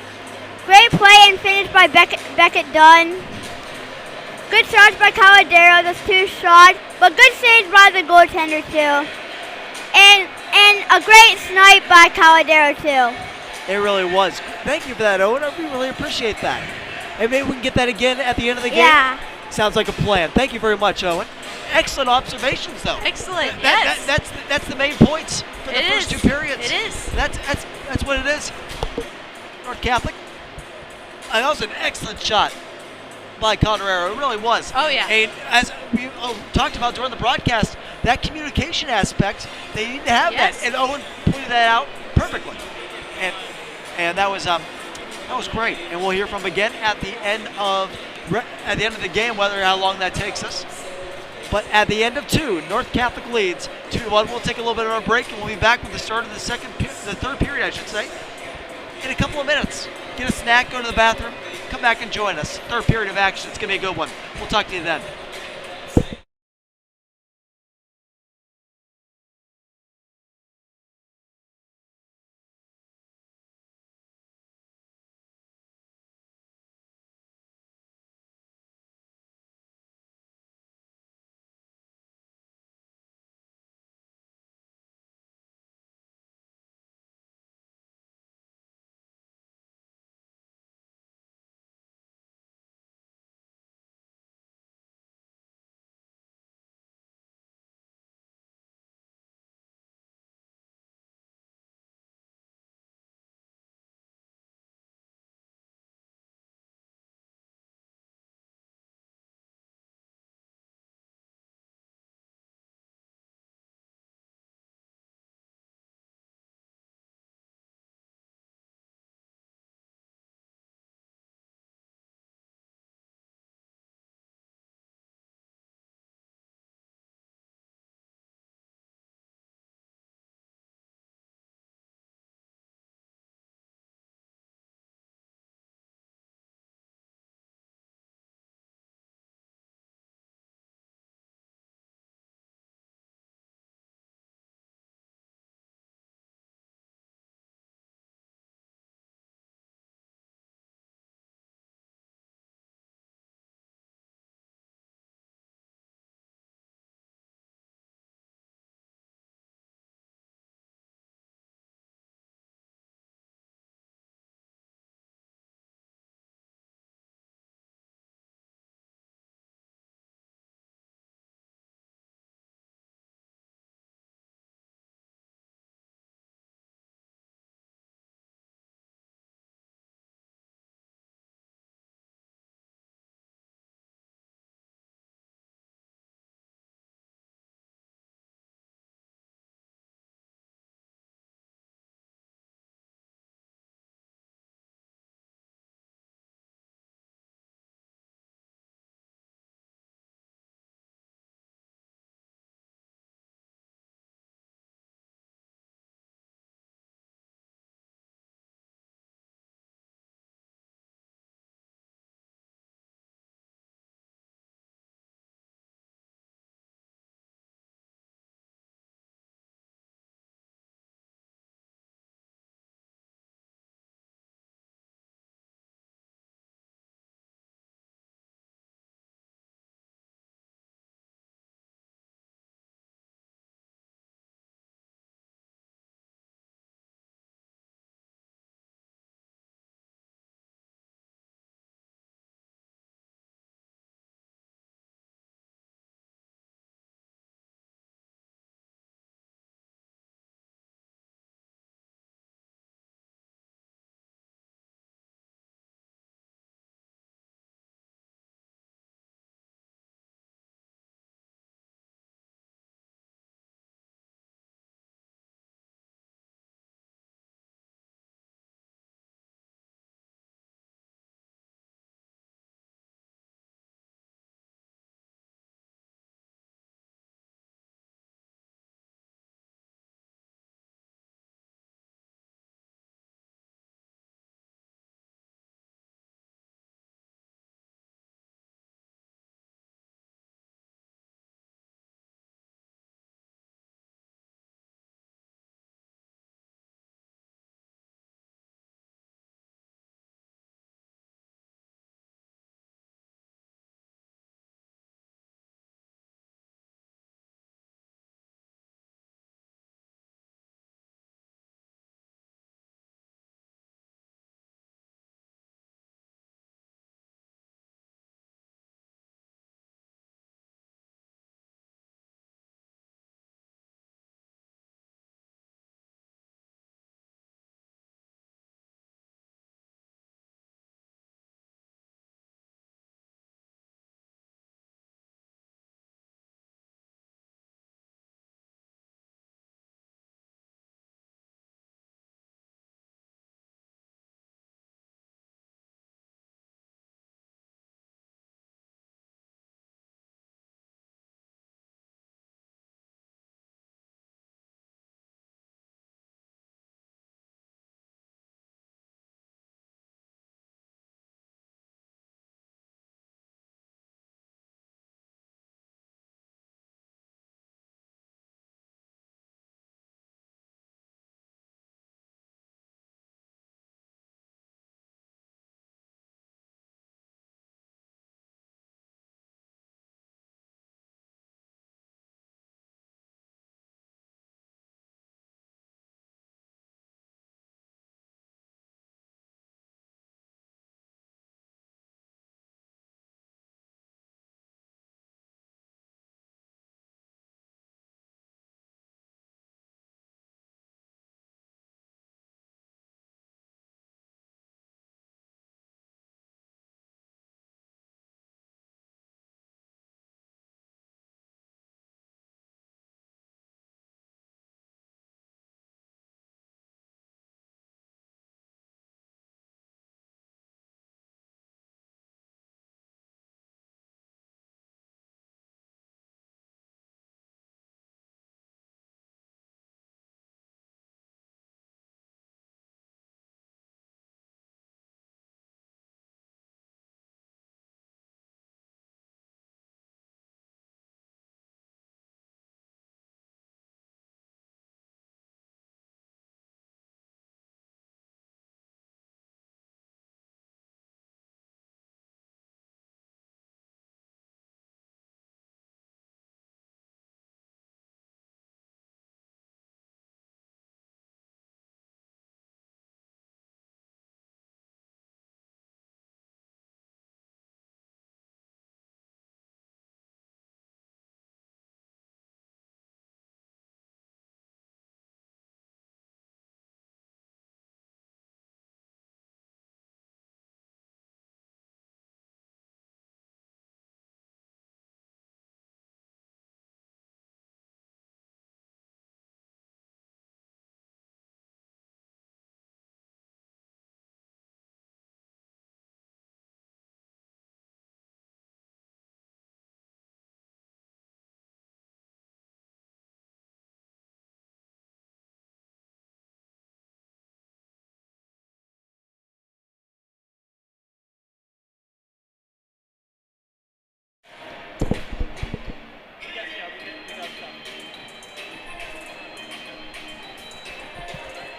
Great play and finish by Beckett Dunn. Good shots by Calderaro, those 2 shots, but good saves by the goaltender too. And a great snipe by Calderaro too. It really was. Thank you for that, Owen. We really appreciate that. And maybe we can get that again at the end of the game. Yeah. Sounds like a plan. Thank you very much, Owen. Excellent observations, though. Excellent. That's the main points for the first 2 periods. It is. That's what it is. North Catholic. And that was an excellent shot by Calderaro. It really was. Oh, yeah. And as we talked about during the broadcast, that communication aspect, they need to have that. And Owen pointed that out perfectly. And that was great. And we'll hear from him again at the end of the game, how long that takes us. But at the end of 2, North Catholic leads 2-1. We'll take a little bit of a break, and we'll be back with the start of the third period, I should say, in a couple of minutes. Get a snack, go to the bathroom, come back and join us. Third period of action. It's going to be a good one. We'll talk to you then.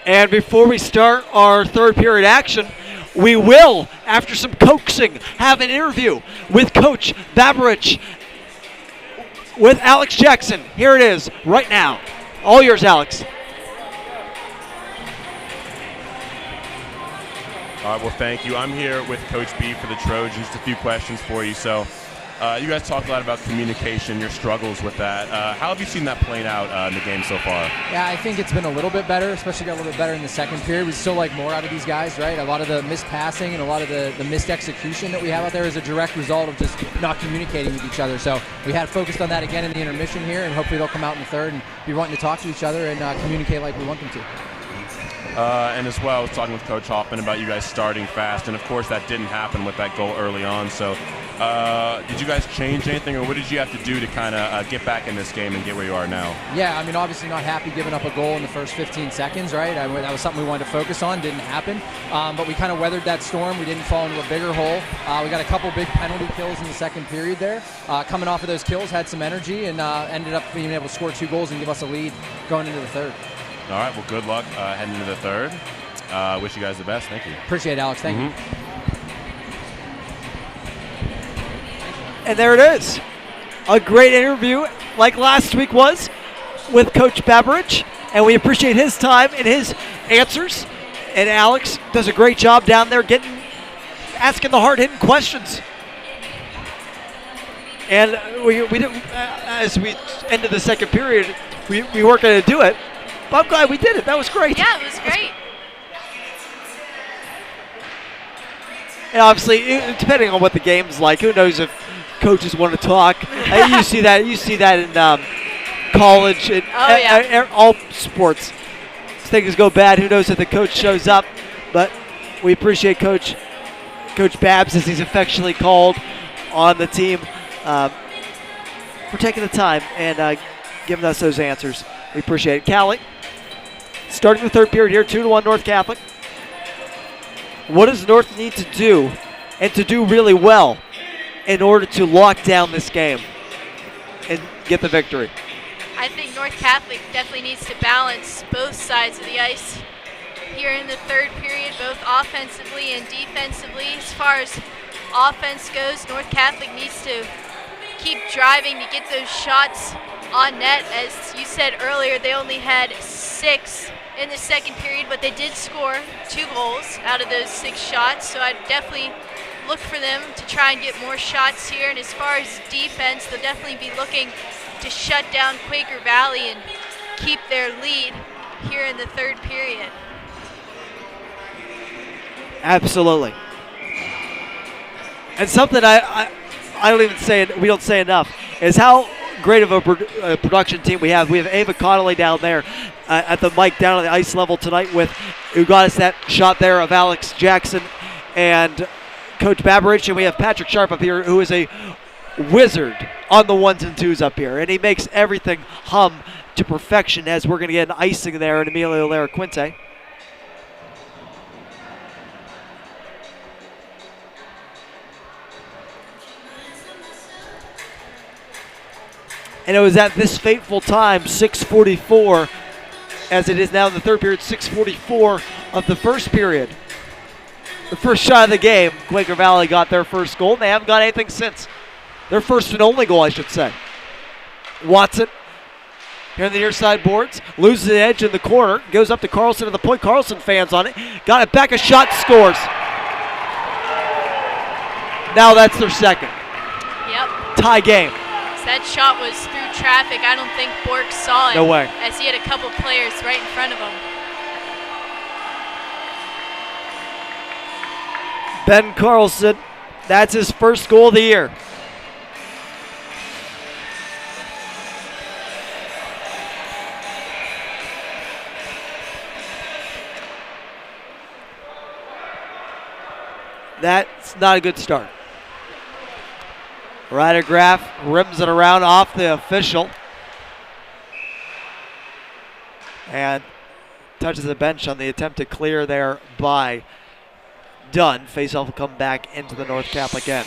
And before we start our third period action, we will, after some coaxing, have an interview with Coach Babarich with Alex Jackson. Here it is, right now. All yours, Alex. All right, well, thank you. I'm here with Coach B for the Trojans. Just a few questions for you. So, you guys talked a lot about communication, your struggles with that. How have you seen that playing out in the game so far? Yeah, I think it's been a little bit better, especially got a little bit better in the second period. We still like more out of these guys, right? A lot of the missed passing and a lot of the missed execution that we have out there is a direct result of just not communicating with each other. So we had focused on that again in the intermission here, and hopefully they'll come out in the third and be wanting to talk to each other and communicate like we want them to. And as well, I was talking with Coach Hoffman about you guys starting fast, and of course that didn't happen with that goal early on. So did you guys change anything, or what did you have to do to kind of get back in this game and get where you are now? Yeah, I mean, obviously not happy giving up a goal in the first 15 seconds, right? That was something we wanted to focus on, didn't happen. But we kind of weathered that storm. We didn't fall into a bigger hole. We got a couple big penalty kills in the second period there. Coming off of those kills, had some energy, and ended up being able to score 2 goals and give us a lead going into the third. All right, well, good luck heading into the third. Wish you guys the best. Thank you. Appreciate it, Alex. Thank you. And there it is. A great interview, like last week was, with Coach Babarich. And we appreciate his time and his answers. And Alex does a great job down there asking the hard-hitting questions. And we didn't, as we ended the second period, we weren't going to do it. But I'm glad we did it. That was great. Yeah, it was great. And obviously, depending on what the game's like, who knows if coaches want to talk. You see that in college and all sports. As things go bad, who knows if the coach shows up. But we appreciate Coach Babs, as he's affectionately called on the team, for taking the time and giving us those answers. We appreciate it. Callie, starting the third period here, 2-1 North Catholic. What does North need to do, and to do really well, in order to lock down this game and get the victory? I think North Catholic definitely needs to balance both sides of the ice here in the third period, both offensively and defensively. As far as offense goes, North Catholic needs to keep driving to get those shots on net. As you said earlier, they only had 6 in the second period, but they did score 2 goals out of those 6 shots. So I'd definitely look for them to try and get more shots here. And as far as defense, they'll definitely be looking to shut down Quaker Valley and keep their lead here in the third period. Absolutely. And something I don't even say it, we don't say enough, is how great of a production team we have. We have Ava Connolly down there at the mic down on the ice level tonight, who got us that shot there of Alex Jackson and Coach Babarich, and we have Patrick Sharp up here, who is a wizard on the 1s and 2s up here, and he makes everything hum to perfection, as we're going to get an icing there in Emilio Lara Quinte. And it was at this fateful time, 6:44, as it is now in the third period, 6:44 of the first period. The first shot of the game, Quaker Valley got their first goal, and they haven't got anything since. Their first and only goal, I should say. Watson, here on the near side boards, loses the edge in the corner, goes up to Carlson at the point. Carlson fans on it, got it back, a shot, scores. Now that's their second. Yep. Tie game. That shot was through traffic. I don't think Bork saw it. No way. As he had a couple players right in front of him. Ben Carlson, that's his first goal of the year. That's not a good start. Ryder Graff rims it around off the official. And touches the bench on the attempt to clear there by Dunn. Faceoff will come back into the North Catholic end.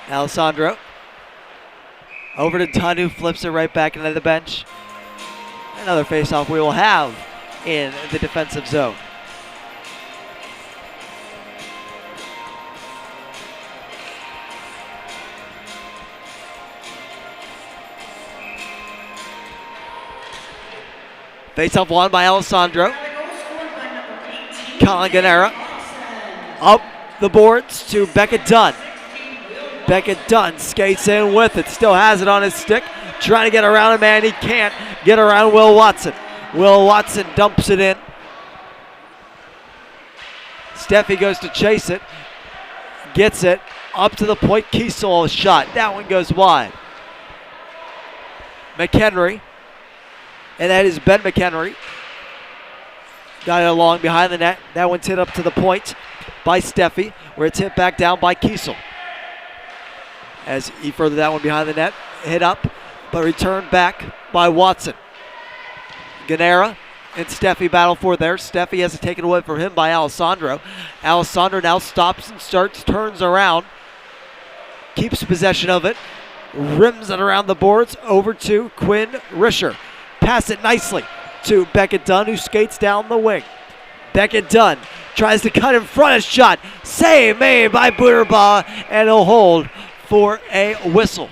Alessandro. Over to Dunn, who flips it right back into the bench. Another face-off we will have in the defensive zone. Face-off won by Alessandro. Colin Ganera up the boards to Beckett Dunn. Beckett Dunn skates in with it, still has it on his stick, trying to get around a man. He can't get around Will Watson. Will Watson dumps it in. Steffi goes to chase it, gets it up to the point. Kiesel, a shot. That one goes wide. McHenry, and that is Ben McHenry. Got it along behind the net. That one's hit up to the point by Steffi, where it's hit back down by Kiesel. As he furthered that one behind the net, hit up, but returned back by Watson. Ganera and Steffi battle for there. Steffi has it taken away from him by Alessandro. Alessandro now stops and starts, turns around, keeps possession of it, rims it around the boards over to Quinn Risher. Pass it nicely to Beckett Dunn, who skates down the wing. Beckett Dunn tries to cut in front, a shot. Save made by Butterbaugh, and he'll hold for a whistle.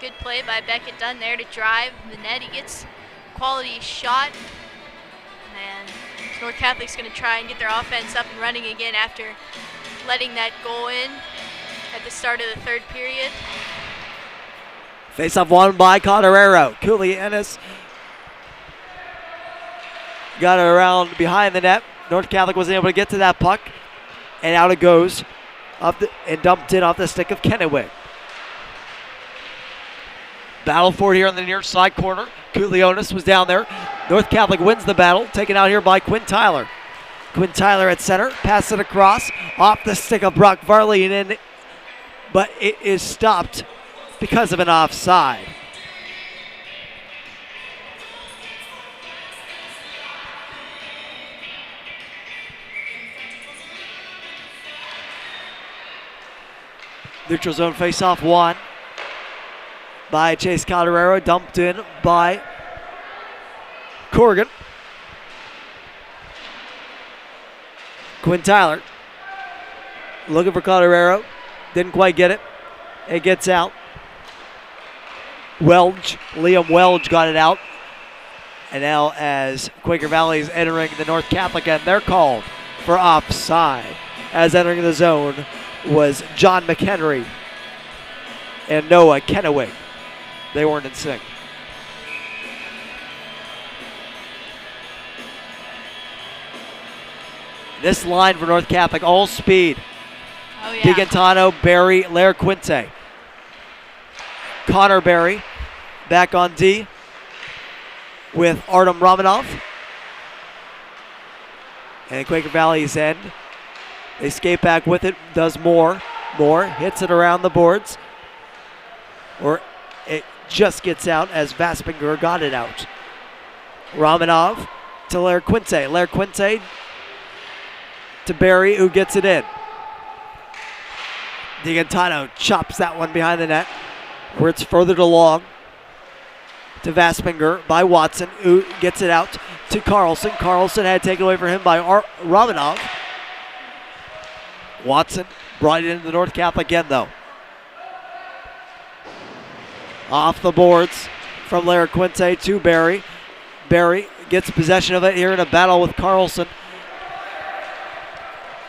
Good play by Beckett Dunn there to drive the net. He gets quality shot. And North Catholic's going to try and get their offense up and running again after letting that goal in at the start of the third period. Face-off won by Colorado. Cooley Ennis got it around behind the net. North Catholic wasn't able to get to that puck. And out it goes and dumped in off the stick of Kennewick. Battle for it here on the near side corner. Coolionis was down there. North Catholic wins the battle. Taken out here by Quinn Tyler. Quinn Tyler at center. Pass it across. Off the stick of Brock Varley and in. But it is stopped because of an offside. Neutral zone face-off won by Chase Calderero, dumped in by Corrigan. Quinn Tyler looking for Calderero, didn't quite get it. It gets out. Liam Welch got it out. And now as Quaker Valley is entering the North Catholic end, they're called for offside. As entering the zone was John McHenry and Noah Kennewick. They weren't in sync. This line for North Catholic, all speed. Oh, yeah. DiGantano, Barry, Lair Quinte. Connor Barry back on D with Artem Romanov. And Quaker Valley's end. They skate back with it, does more, hits it around the boards. Or it just gets out as Vaspinger got it out. Romanov to Lair Quinte. Lair Quinte to Barry, who gets it in. DiGantano chops that one behind the net, where it's furthered along to Vaspinger by Watson, who gets it out to Carlson. Carlson had taken away from him by Romanov. Watson brought it into the North Catholic end, though. Off the boards from Lair Quinte to Barry. Barry gets possession of it here in a battle with Carlson.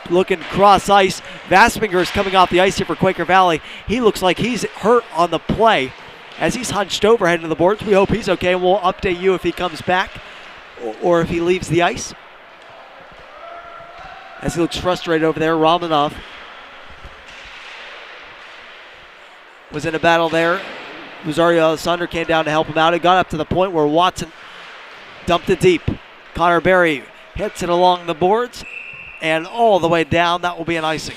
Looking cross ice. Vaspinger is coming off the ice here for Quaker Valley. He looks like he's hurt on the play as he's hunched over heading to the boards. We hope he's okay, and we'll update you if he comes back or if he leaves the ice. As he looks frustrated over there, Romanov was in a battle there. Rosario Alessandro came down to help him out. It got up to the point where Watson dumped it deep. Connor Barry hits it along the boards and all the way down. That will be an icing.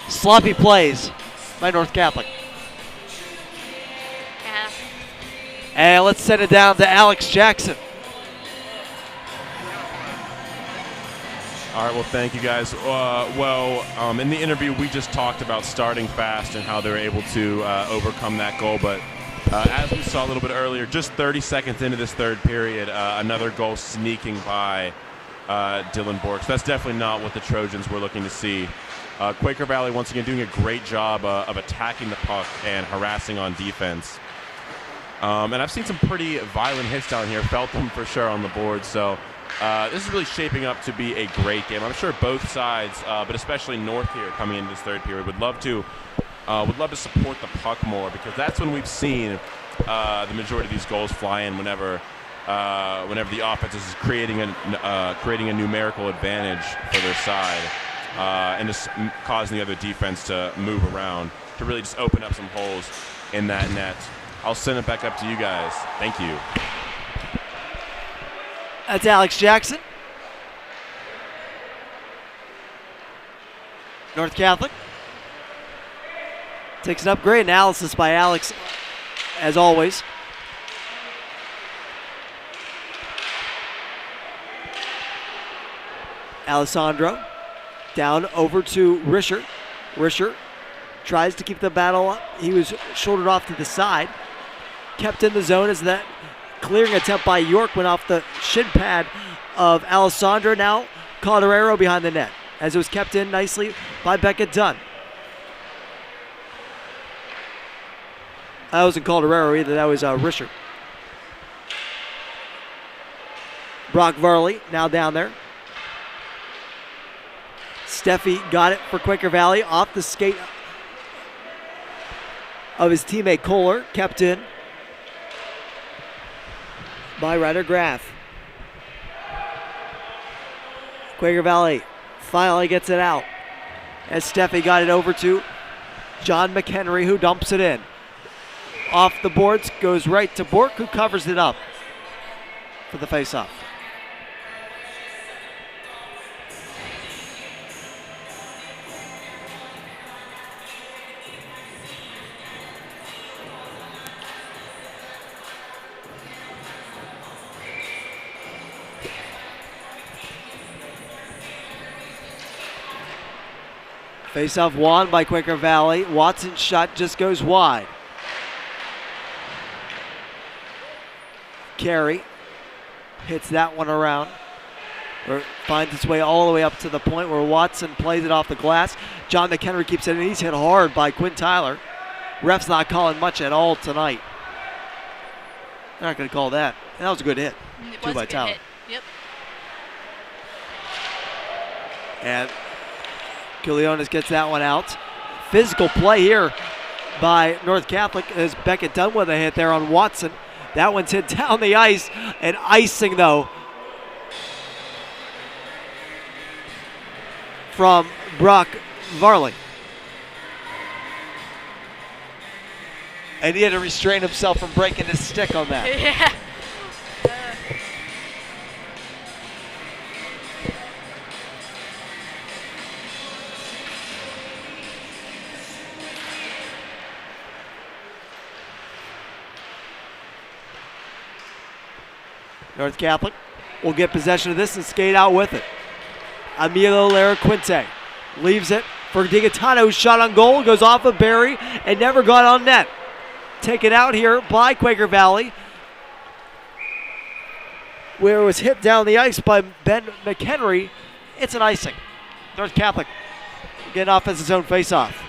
Sloppy plays by North Catholic. Yeah. And let's send it down to Alex Jackson. All right, well, thank you guys. In the interview, we just talked about starting fast and how they were able to overcome that goal. But as we saw a little bit earlier, just 30 seconds into this third period, another goal sneaking by Dylan Bork. So that's definitely not what the Trojans were looking to see. Quaker Valley, once again, doing a great job of attacking the puck and harassing on defense. And I've seen some pretty violent hits down here, felt them for sure on the board. So this is really shaping up to be a great game. I'm sure both sides, but especially North here coming into this third period, would love to support the puck more, because that's when we've seen the majority of these goals fly in whenever the offense is creating a numerical advantage for their side, and just causing the other defense to move around to really just open up some holes in that net. I'll send it back up to you guys. Thank you. That's Alex Jackson. North Catholic takes an up. Great analysis by Alex, as always. Alessandro down over to Risher. Risher tries to keep the battle up. He was shouldered off to the side. Kept in the zone as that clearing attempt by York went off the shin pad of Alessandro. Now Calderero behind the net as it was kept in nicely by Beckett Dunn. That wasn't Calderero either, that was Risher. Brock Varley now down there. Steffi got it for Quaker Valley off the skate of his teammate Kohler, kept in by Ryder Graff. Quaker Valley finally gets it out as Steffi got it over to John McHenry, who dumps it in. Off the boards, goes right to Bork, who covers it up for the faceoff. Face-off won by Quaker Valley. Watson's shot just goes wide. Carey hits that one around, or finds its way all the way up to the point where Watson plays it off the glass. John McHenry keeps it in. He's hit hard by Quinn Tyler. Ref's not calling much at all tonight. They're not going to call that. And that was a good hit. It was a good Tyler. hit. Yep. And Quiliones gets that one out. Physical play here by North Catholic as Beckett Dunn with a hit there on Watson. That one's hit down the ice, and icing though from Brock Varley. And he had to restrain himself from breaking his stick on that. Yeah. North Catholic will get possession of this and skate out with it. Emilio Laraquinte leaves it for Digatano, who's shot on goal, goes off of Barry and never got on net. Taken out here by Quaker Valley, where it was hit down the ice by Ben McHenry. It's an icing. North Catholic getting off as his own face-off.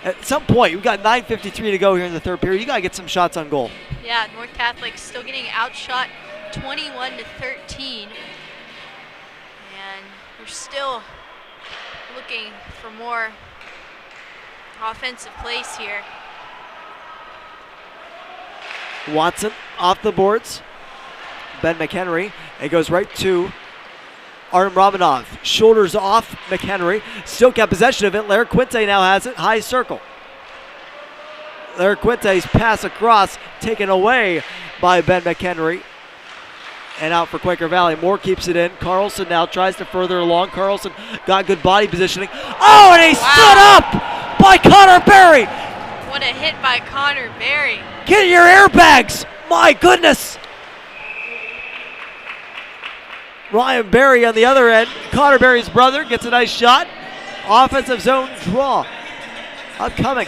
At some point, we've got 9:53 to go here in the third period. You got to get some shots on goal. Yeah, North Catholic still getting outshot 21-13. And we're still looking for more offensive plays here. Watson off the boards. Ben McHenry. It goes right to Artem Romanov. Shoulders off McHenry. Still got possession of it. Laraquinte now has it. High circle. Laraquinte's pass across taken away by Ben McHenry. And out for Quaker Valley. Moore keeps it in. Carlson now tries to further along. Carlson got good body positioning. Oh, and he stood up by Connor Berry. What a hit by Connor Berry. Get your airbags My goodness! Ryan Berry on the other end. Connor Berry's brother gets a nice shot. Offensive zone draw. Upcoming.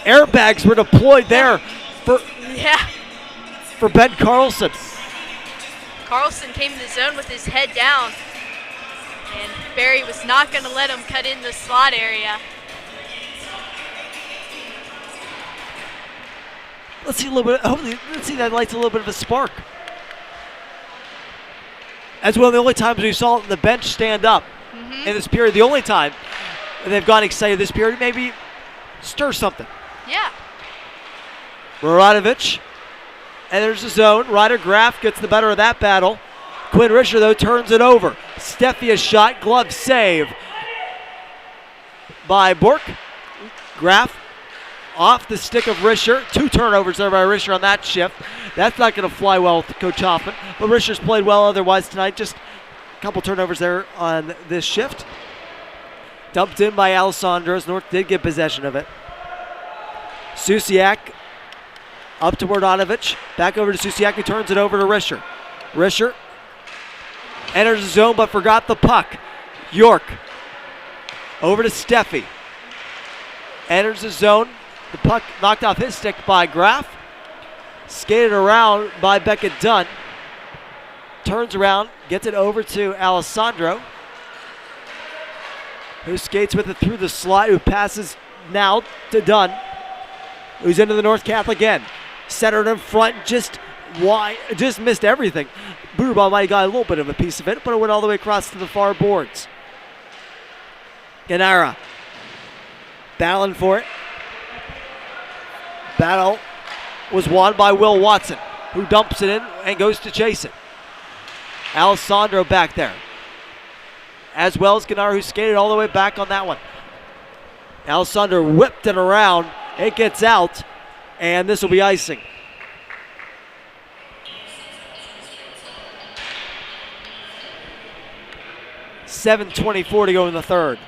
Airbags were deployed there for Ben Carlson. Carlson came in the zone with his head down, and Berry was not going to let him cut in the slot area. Let's see a little bit. Hopefully, let's see that lights a little bit of a spark. That's one of the only times we saw the bench stand up in this period. The only time they've gone excited this period. Maybe stir something. Yeah. Muradovic. And there's the zone. Ryder Graff gets the better of that battle. Quinn Risher, though, turns it over. Steffi a shot. Glove save by Bork. Graff off the stick of Risher. 2 turnovers there by Risher on that shift. That's not going to fly well with Coach Hoffman. But Risher's played well otherwise tonight. Just a couple turnovers there on this shift. Dumped in by Alessandros. North did get possession of it. Susiak up to Muradovic. Back over to Susiak, who turns it over to Risher. Risher enters the zone but forgot the puck. York over to Steffi. Enters the zone. The puck knocked off his stick by Graff. Skated around by Becca Dunn. Turns around, gets it over to Alessandro, who skates with it through the slot, who passes now to Dunn, who's into the North Catholic end. Centered in front, just missed everything. Booterball might have got a little bit of a piece of it, but it went all the way across to the far boards. Ganara battling for it. Battle was won by Will Watson, who dumps it in and goes to chase it. Alessandro back there, as well as Ganara, who skated all the way back on that one. Alessandro whipped it around. It gets out, and this will be icing. .7:24 to go in the third.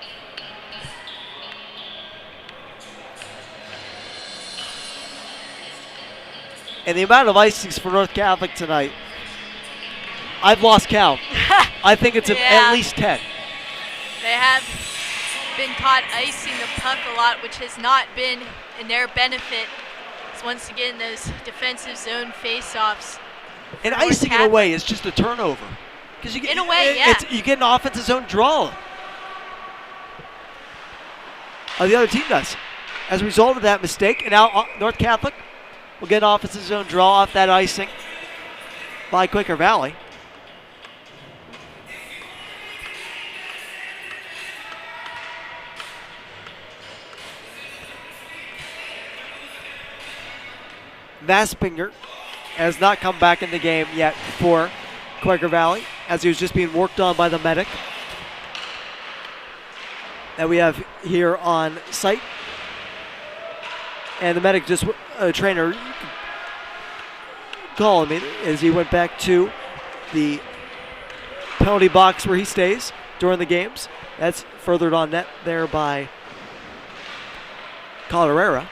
And the amount of icings for North Catholic tonight, I've lost count. I think it's at least 10. They have been caught icing the puck a lot, which has not been in their benefit. It's once again those defensive zone face-offs. And icing in a way is just a turnover. You get, in a way, yeah. You get an offensive zone draw. The other team does. As a result of that mistake, and now North Catholic will get an offensive zone draw off that icing by Quaker Valley. Vaspinger has not come back in the game yet for Quaker Valley, as he was just being worked on by the medic that we have here on site. And the medic just, trainer, call him as he went back to the penalty box where he stays during the games. That's furthered on net there by Calderera.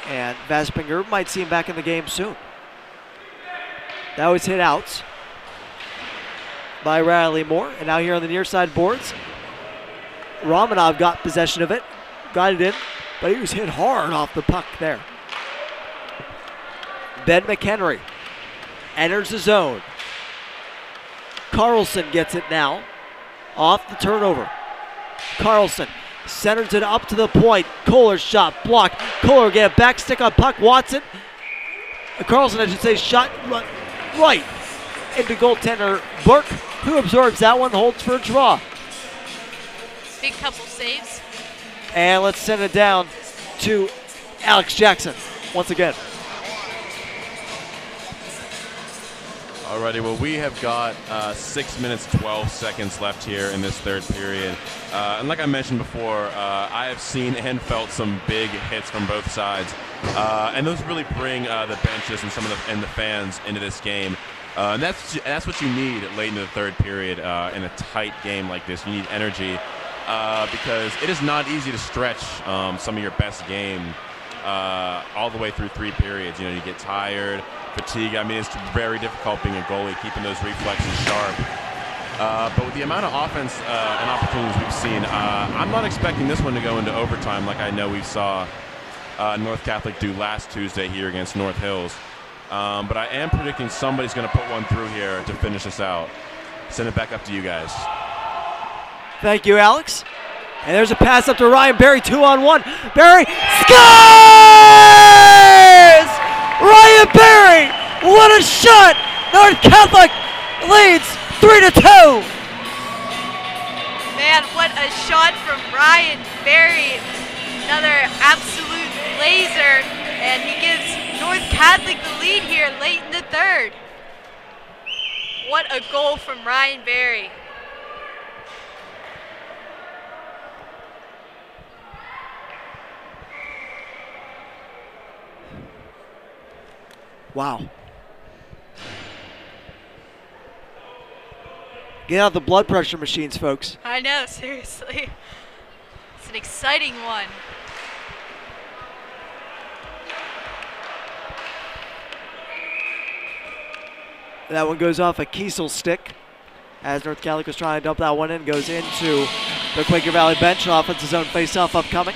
And Vaspinger might see him back in the game soon. That was hit out by Riley Moore. And now here on the near side boards, Romanov got possession of it, got it in, but he was hit hard off the puck there. Ben McHenry enters the zone. Carlson gets it now, off the turnover. Carlson centers it up to the point. Kohler's shot blocked. Kohler get a back stick on puck. Watson, Carlson, I should say, shot right into goaltender Burke, who absorbs that one, holds for a draw. Big couple saves. And let's send it down to Alex Jackson once again. Alrighty, well, we have got 6 minutes, 12 seconds left here in this third period. And like I mentioned before, I have seen and felt some big hits from both sides. And those really bring the benches and the fans into this game. And that's what you need late in the third period in a tight game like this. You need energy because it is not easy to stretch some of your best game all the way through 3 periods. You get tired, fatigue. I mean, it's very difficult being a goalie, keeping those reflexes sharp. But with the amount of offense and opportunities we've seen, I'm not expecting this one to go into overtime like I know we saw North Catholic do last Tuesday here against North Hills. But I am predicting somebody's going to put one through here to finish this out. Send it back up to you guys. Thank you, Alex. And there's a pass up to Ryan Berry, 2-on-1. Berry scores! Ryan Berry, what a shot! North Catholic leads 3-2. Man, what a shot from Ryan Berry. Another absolute laser, and he gives North Catholic the lead here late in the third. What a goal from Ryan Berry. Wow. Get out the blood pressure machines, folks. I know, seriously. It's an exciting one. That one goes off a Kiesel stick as North Catholic was trying to dump that one in. Goes into the Quaker Valley bench. Offensive zone face-off upcoming.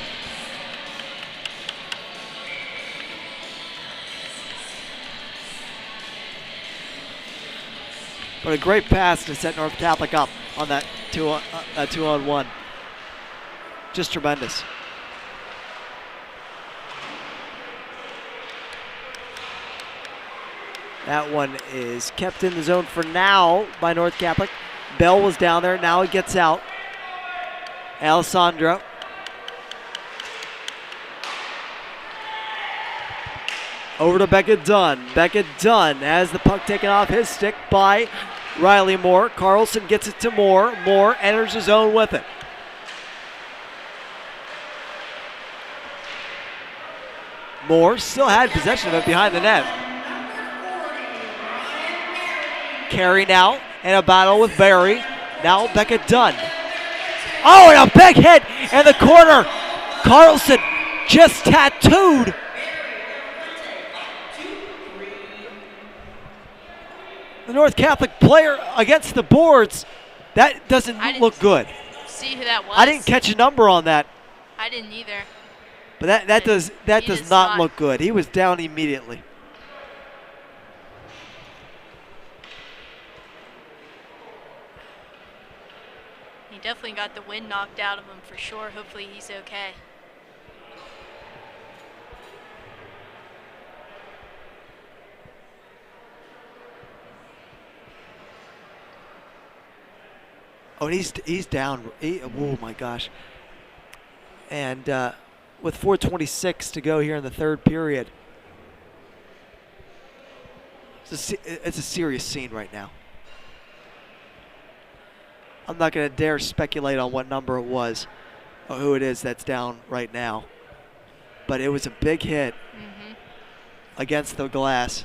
But a great pass to set North Catholic up on that 2-on-1. Just tremendous. That one is kept in the zone for now by North Catholic. Bell was down there. Now he gets out. Alessandro. Over to Beckett Dunn. Beckett Dunn has the puck taken off his stick by Riley Moore. Carlson gets it to Moore. Moore enters the zone with it. Moore still had possession of it behind the net. Carey now in a battle with Barry. Now Beckett Dunn. Oh, and a big hit in the corner. Carlson just tattooed. The North Catholic player against the boards. That doesn't look good. See who that was? I didn't catch a number on that. I didn't either. But that does not look good. He was down immediately. He definitely got the wind knocked out of him for sure. Hopefully he's okay. Oh, and he's down. Oh my gosh. And with 4:26 to go here in the third period, it's a serious scene right now. I'm not going to dare speculate on what number it was or who it is that's down right now. But it was a big hit against the glass.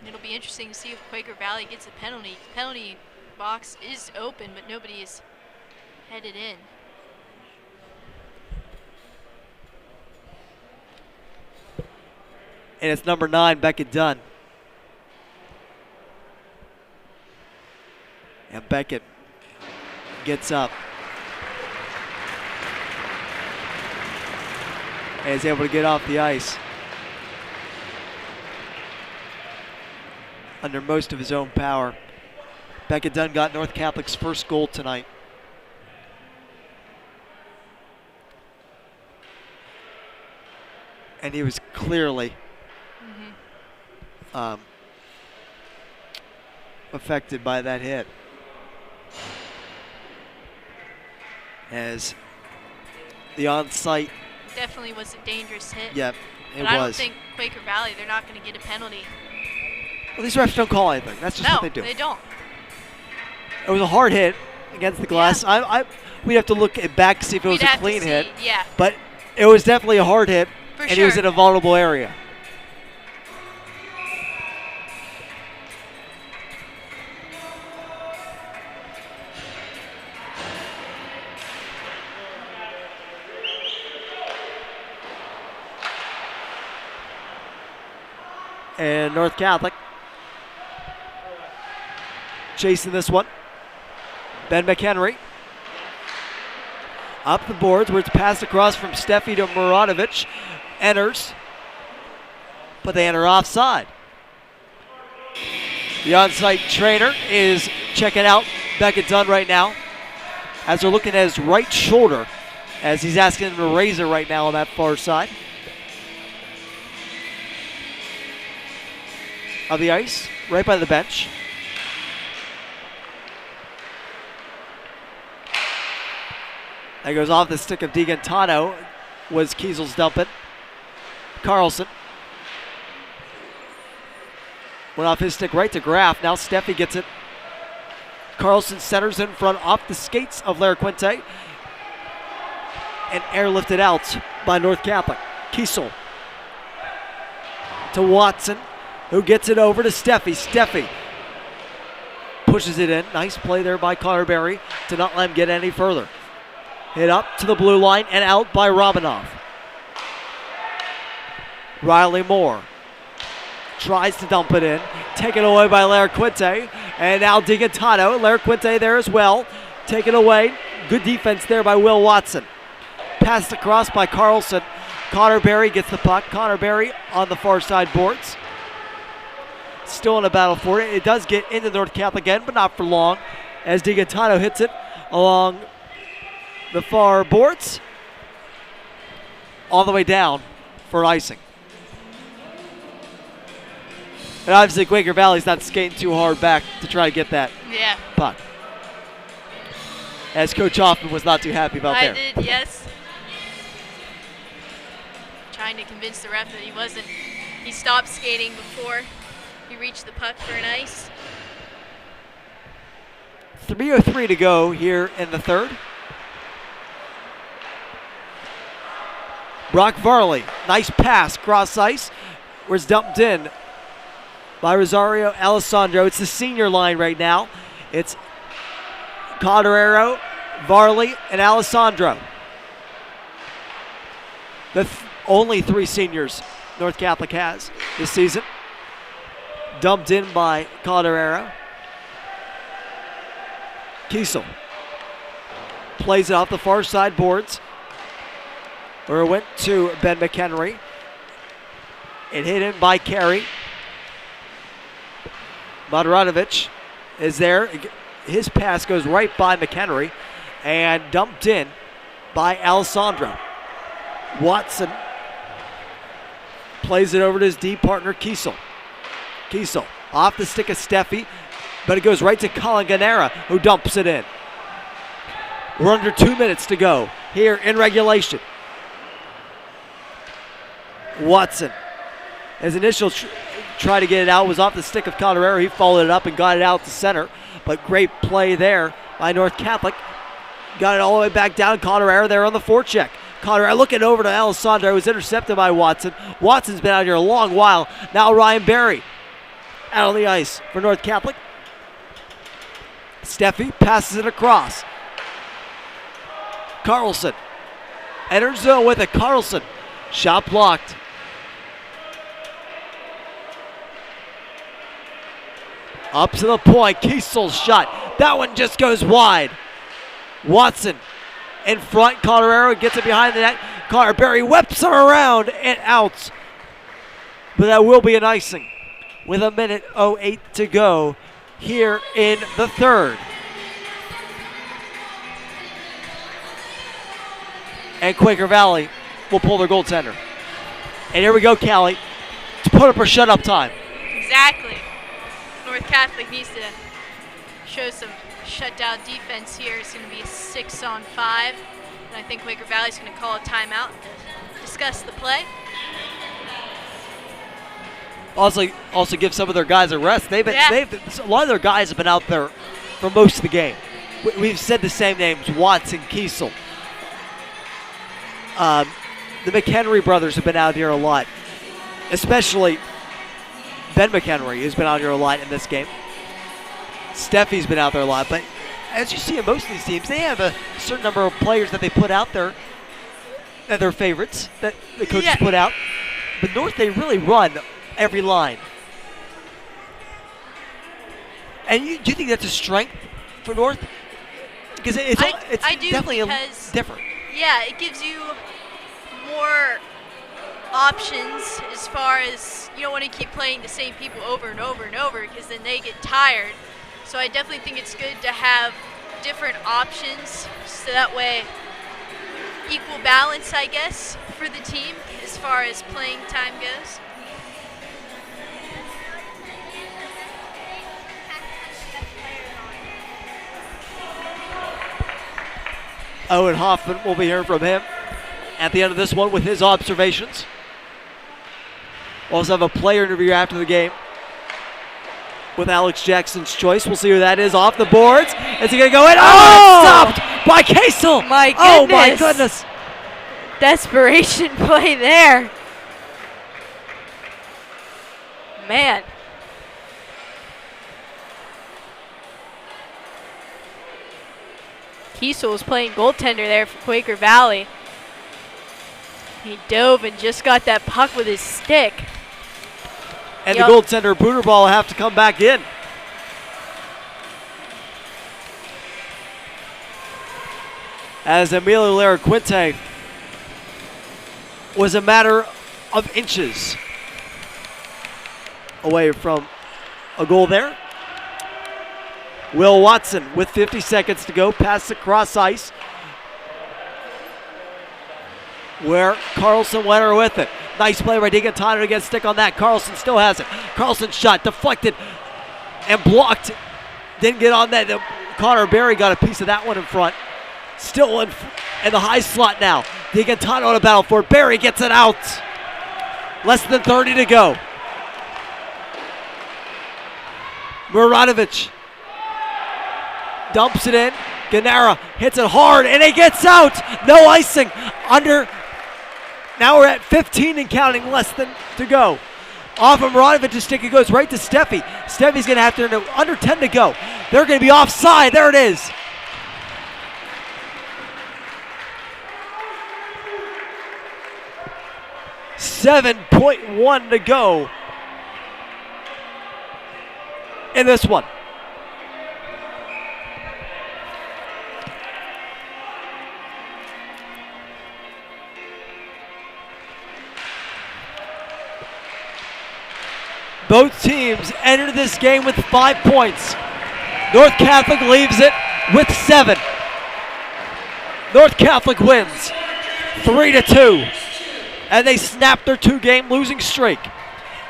It'll be interesting to see if Quaker Valley gets a penalty. The penalty box is open, but nobody is headed in. And it's number 9, Beckett Dunn. And Beckett gets up. And is able to get off the ice under most of his own power. Beckett Dunn got North Catholic's first goal tonight. And he was clearly affected by that hit. As the on-site Definitely was a dangerous hit. Yep, it but was. I don't think Quaker Valley, they're not going to get a penalty. Well, these refs don't call anything. That's just what they do. No, they don't. It was a hard hit against the glass. Yeah. We'd have to look back to see if it was We'd a have to clean hit. see, yeah. But it was definitely a hard hit, For and he was sure. in a vulnerable area. And North Catholic chasing this one. Ben McHenry up the boards where it's passed across from Steffi to Muratovic. Enters, but they enter offside. The on-site trainer is checking out Beckett Dunn right now as they're looking at his right shoulder as he's asking him to raise it right now on that far side of the ice, right by the bench. That goes off the stick of DiGantano, was Kiesel's dumping. Carlson went off his stick right to Graff. Now Steffi gets it. Carlson centers in front off the skates of Larquente. And airlifted out by North Catholic. Kiesel to Watson, who gets it over to Steffi. Steffi pushes it in. Nice play there by Connor Berry to not let him get any further. Hit up to the blue line and out by Romanov. Riley Moore tries to dump it in. Taken away by Larquente. And now DiGantano. Larquente there as well. Taken away. Good defense there by Will Watson. Passed across by Carlson. Connor Berry gets the puck. Connor Berry on the far side boards. Still in a battle for it. It does get into North Catholic again, but not for long, as DiGantano hits it along the far boards. All the way down for icing. And obviously Quaker Valley's not skating too hard back to try to get that puck. As Coach Hoffman was not too happy about there. I did, yes. Trying to convince the ref that he wasn't. He stopped skating before he reached the puck for an ice. 3:03 to go here in the third. Brock Varley, nice pass cross ice, where it's dumped in by Rosario Alessandro. It's the senior line right now. It's Calderero, Varley, and Alessandro. The only three seniors North Catholic has this season. Dumped in by Calderero. Kiesel plays it off the far side boards, where it went to Ben McHenry. It hit in by Carey. Muratovic is there. His pass goes right by McHenry and dumped in by Alessandro. Watson plays it over to his D partner, Kiesel. Kiesel off the stick of Steffi, but it goes right to Colin Ganera, who dumps it in. We're under 2 minutes to go here in regulation. Watson, his initial try to get it out was off the stick of Calderero. He followed it up and got it out to center, but great play there by North Catholic. Got it all the way back down. Calderero there on the forecheck. Calderero looking over to Alessandro, who's intercepted by Watson. Watson's been out here a long while. Now Ryan Berry out on the ice for North Catholic. Steffi passes it across. Carlson enters zone with it. Carlson, shot blocked. Up to the point, Kiesel's shot. That one just goes wide. Watson in front, Calderero gets it behind the net. Connor Berry whips him around and out. But that will be an icing with 1:08 to go here in the third. And Quaker Valley will pull their goaltender. And here we go, Callie, to put up or shut up time. Exactly. North Catholic needs to show some shutdown defense here. It's going to be a 6-on-5. And I think Quaker Valley's going to call a timeout to discuss the play. Also give some of their guys a rest. A lot of their guys have been out there for most of the game. We've said the same names: Watson, Kiesel. The McHenry brothers have been out here a lot, especially Ben McHenry, who's been out here a lot in this game. Steffi's been out there a lot, but as you see in most of these teams, they have a certain number of players that they put out there that they're favorites, that the coaches put out. But North, they really run every line. And do you think that's a strength for North? Because it's I do, definitely because different. Yeah, it gives you more options as far as you don't want to keep playing the same people over and over and over because then they get tired. So I definitely think it's good to have different options so that way equal balance, I guess, for the team as far as playing time goes. Owen Hoffman, will be hearing from him at the end of this one with his observations. We'll also have a player interview after the game with Alex Jackson's choice. We'll see who that is off the boards. Is he going to go in? Oh, stopped by Kasel. My goodness. Oh, my goodness. Desperation play there. Man. Kiesel was playing goaltender there for Quaker Valley. He dove and just got that puck with his stick. And the goaltender, Booterball, will have to come back in. As Emilio Lara-Quinte was a matter of inches away from a goal there. Will Watson with 50 seconds to go, pass across ice, where Carlson went her with it. Nice play by Digantano to get a stick on that. Carlson still has it. Carlson's shot deflected and blocked. Didn't get on that. Connor Berry got a piece of that one in front. Still in the high slot now. Digantano on a battle for it. Berry gets it out. Less than 30 to go. Muranovic dumps it in. Ganara hits it hard, and it gets out. No icing. Now we're at 15 and counting, less than to go. Off of Muranovic's stick, it goes right to Steffi. Steffi's going to have to, under 10 to go. They're going to be offside. There it is. .1 to go in this one. Both teams entered this game with 5 points. North Catholic leaves it with 7. North Catholic wins 3-2. And they snap their 2-game losing streak.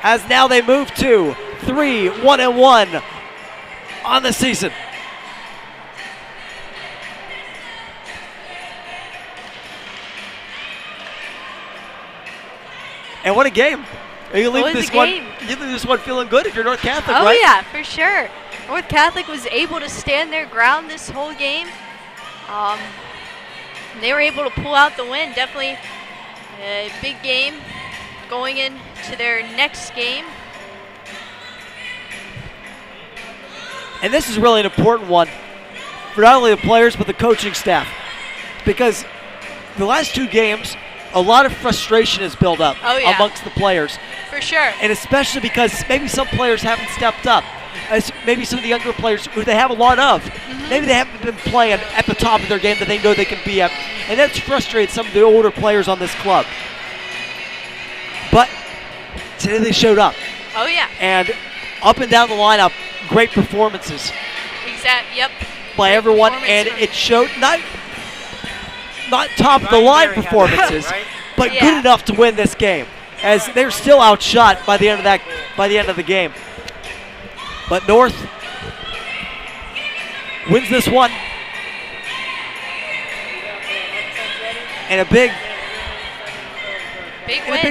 As now they move to 3-1-1 on the season. And what a game. You leave this one feeling good if you're North Catholic, right? Oh, yeah, for sure. North Catholic was able to stand their ground this whole game. They were able to pull out the win. Definitely a big game going into their next game. And this is really an important one for not only the players but the coaching staff, because the last 2 games, a lot of frustration has built up amongst the players. For sure. And especially because maybe some players haven't stepped up. As maybe some of the younger players who they have a lot of, maybe they haven't been playing at the top of their game that they know they can be at. And that's frustrated some of the older players on this club. But today they showed up. Oh, yeah. And up and down the lineup, great performances. Exactly, yep. By everyone, and it showed not top of the line performances, but good enough to win this game. As they're still outshot by the end of the game. But North wins this one. And a big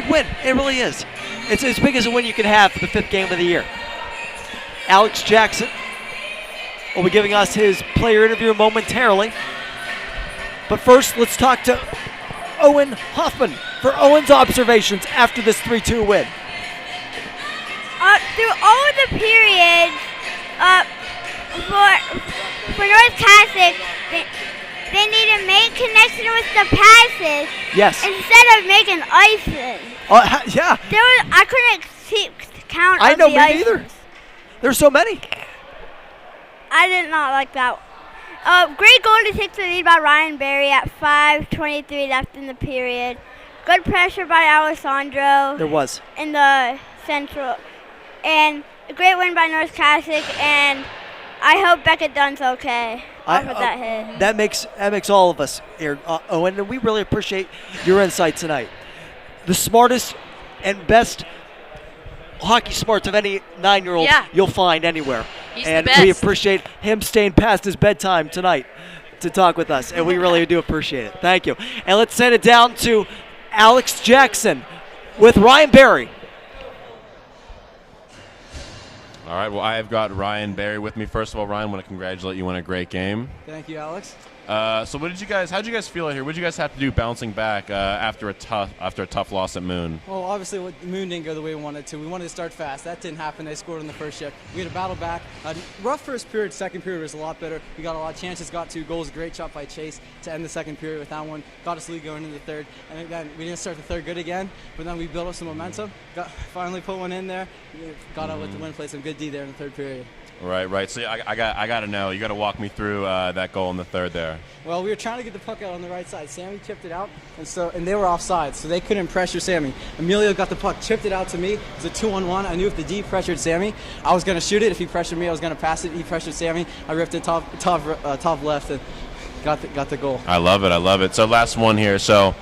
win. It really is. It's as big as a win you can have for the 5th game of the year. Alex Jackson will be giving us his player interview momentarily. But first, let's talk to Owen Hoffman for Owen's observations after this 3-2 win. Through all of the periods, for North Catholic, they need to make connection with the passes. Yes. Instead of making icing. Yeah. I couldn't count. I know, me neither. There's so many. I did not like that. Great goal to take the lead by Ryan Berry at 5:23 left in the period. Good pressure by Alessandro. There was. In the central. And a great win by North Catholic, and I hope Beckett Dunn's okay off of that hit. That makes all of us here, Owen, and we really appreciate your insight tonight. The smartest and best hockey smarts of any 9-year-old you'll find anywhere. He's and the best. we appreciate him staying past his bedtime tonight to talk with us, and we really do appreciate it. Thank you. And let's send it down to Alex Jackson with Ryan Berry. All right, well, I have got Ryan Berry with me. First of all, Ryan, I want to congratulate you on a great game. Thank you, Alex. So how did you guys feel out here? What did you guys have to do bouncing back after a tough loss at Moon? Well, obviously, Moon didn't go the way we wanted to. We wanted to start fast. That didn't happen. They scored in the first shift. We had to battle back. Rough first period. Second period was a lot better. We got a lot of chances, got 2 goals. Great shot by Chase to end the second period with that one. Got us lead going into the third. And again, we didn't start the third good again, but then we built up some momentum. Finally put one in there. Got out with the win. Played some good D there in the third period. Right. So I got to know. You got to walk me through that goal in the third there. Well, we were trying to get the puck out on the right side. Sammy chipped it out, and they were offside, so they couldn't pressure Sammy. Emilio got the puck, chipped it out to me. It was a 2-on-1. I knew if the D pressured Sammy, I was going to shoot it. If he pressured me, I was going to pass it. He pressured Sammy. I ripped it top left and got the goal. I love it. So last one here. So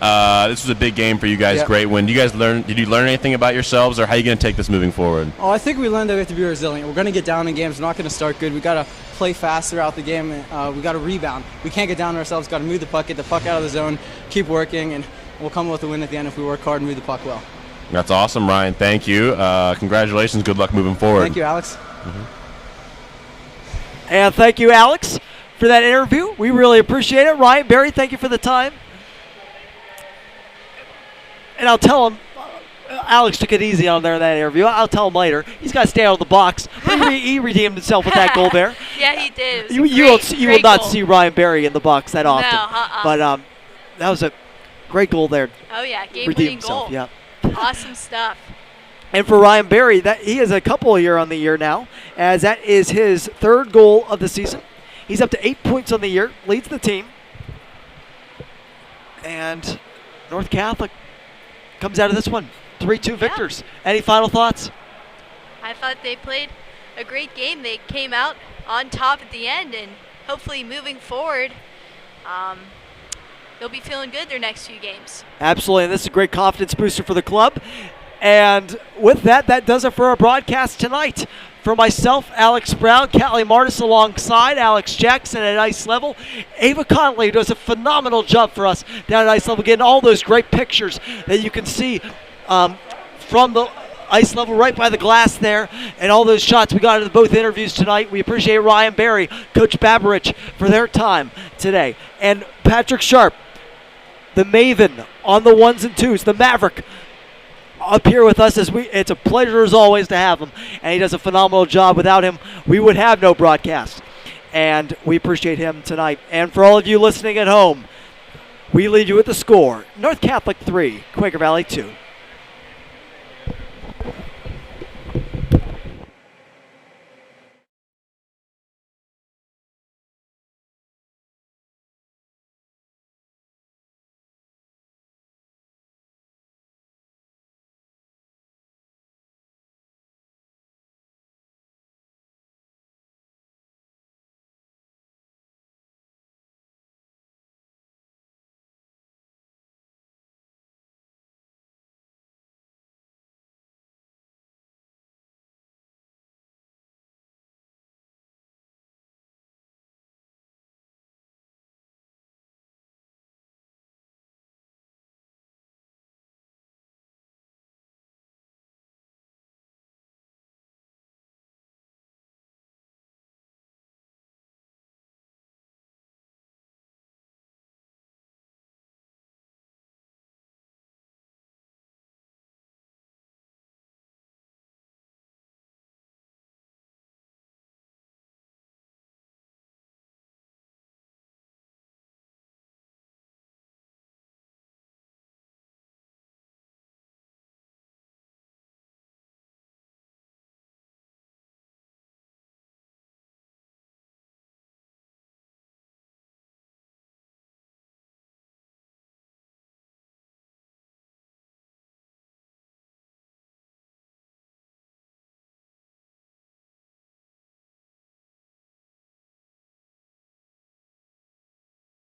this was a big game for you guys. Yep. Great win. Did you learn anything about yourselves, or how are you going to take this moving forward? Oh, I think we learned that we have to be resilient. We're going to get down in games. We're not going to start good. We got to play fast throughout the game. We got to rebound. We can't get down on ourselves. Got to move the puck, get the puck out of the zone, keep working, and we'll come with a win at the end if we work hard and move the puck well. That's awesome, Ryan. Thank you. Congratulations. Good luck moving forward. Thank you, Alex. And thank you, Alex, for that interview. We really appreciate it. Ryan Berry, thank you for the time. And I'll tell him, Alex took it easy on there in that interview. I'll tell him later. He's got to stay out of the box. He redeemed himself with that goal there. Yeah, he did. You will not see Ryan Berry in the box that often. No, But that was a great goal there. Oh, yeah, Redeemed game-winning himself, goal. yeah. Awesome stuff. And for Ryan Berry, he has a couple here on the year now, as that is his 3rd goal of the season. He's up to 8 points on the year, leads the team. And North Catholic comes out of this one 3-2 victors. Any final thoughts? I thought they played a great game. They came out on top at the end, and hopefully moving forward, they'll be feeling good their next few games. Absolutely, and this is a great confidence booster for the club. And with that does it for our broadcast tonight. For myself, Alex Brown, Callie Martis alongside Alex Jackson at ice level. Ava Connolly does a phenomenal job for us down at ice level, getting all those great pictures that you can see from the ice level right by the glass there, and all those shots we got into both interviews tonight. We appreciate Ryan Berry, Coach Babarich for their time today. And Patrick Sharp, the Maven on the 1s and 2s, the Maverick, up here with us. It's a pleasure as always to have him, and he does a phenomenal job. Without him, we would have no broadcast, and we appreciate him tonight. And for all of you listening at home, we leave you with the score: North Catholic 3, Quaker Valley 2.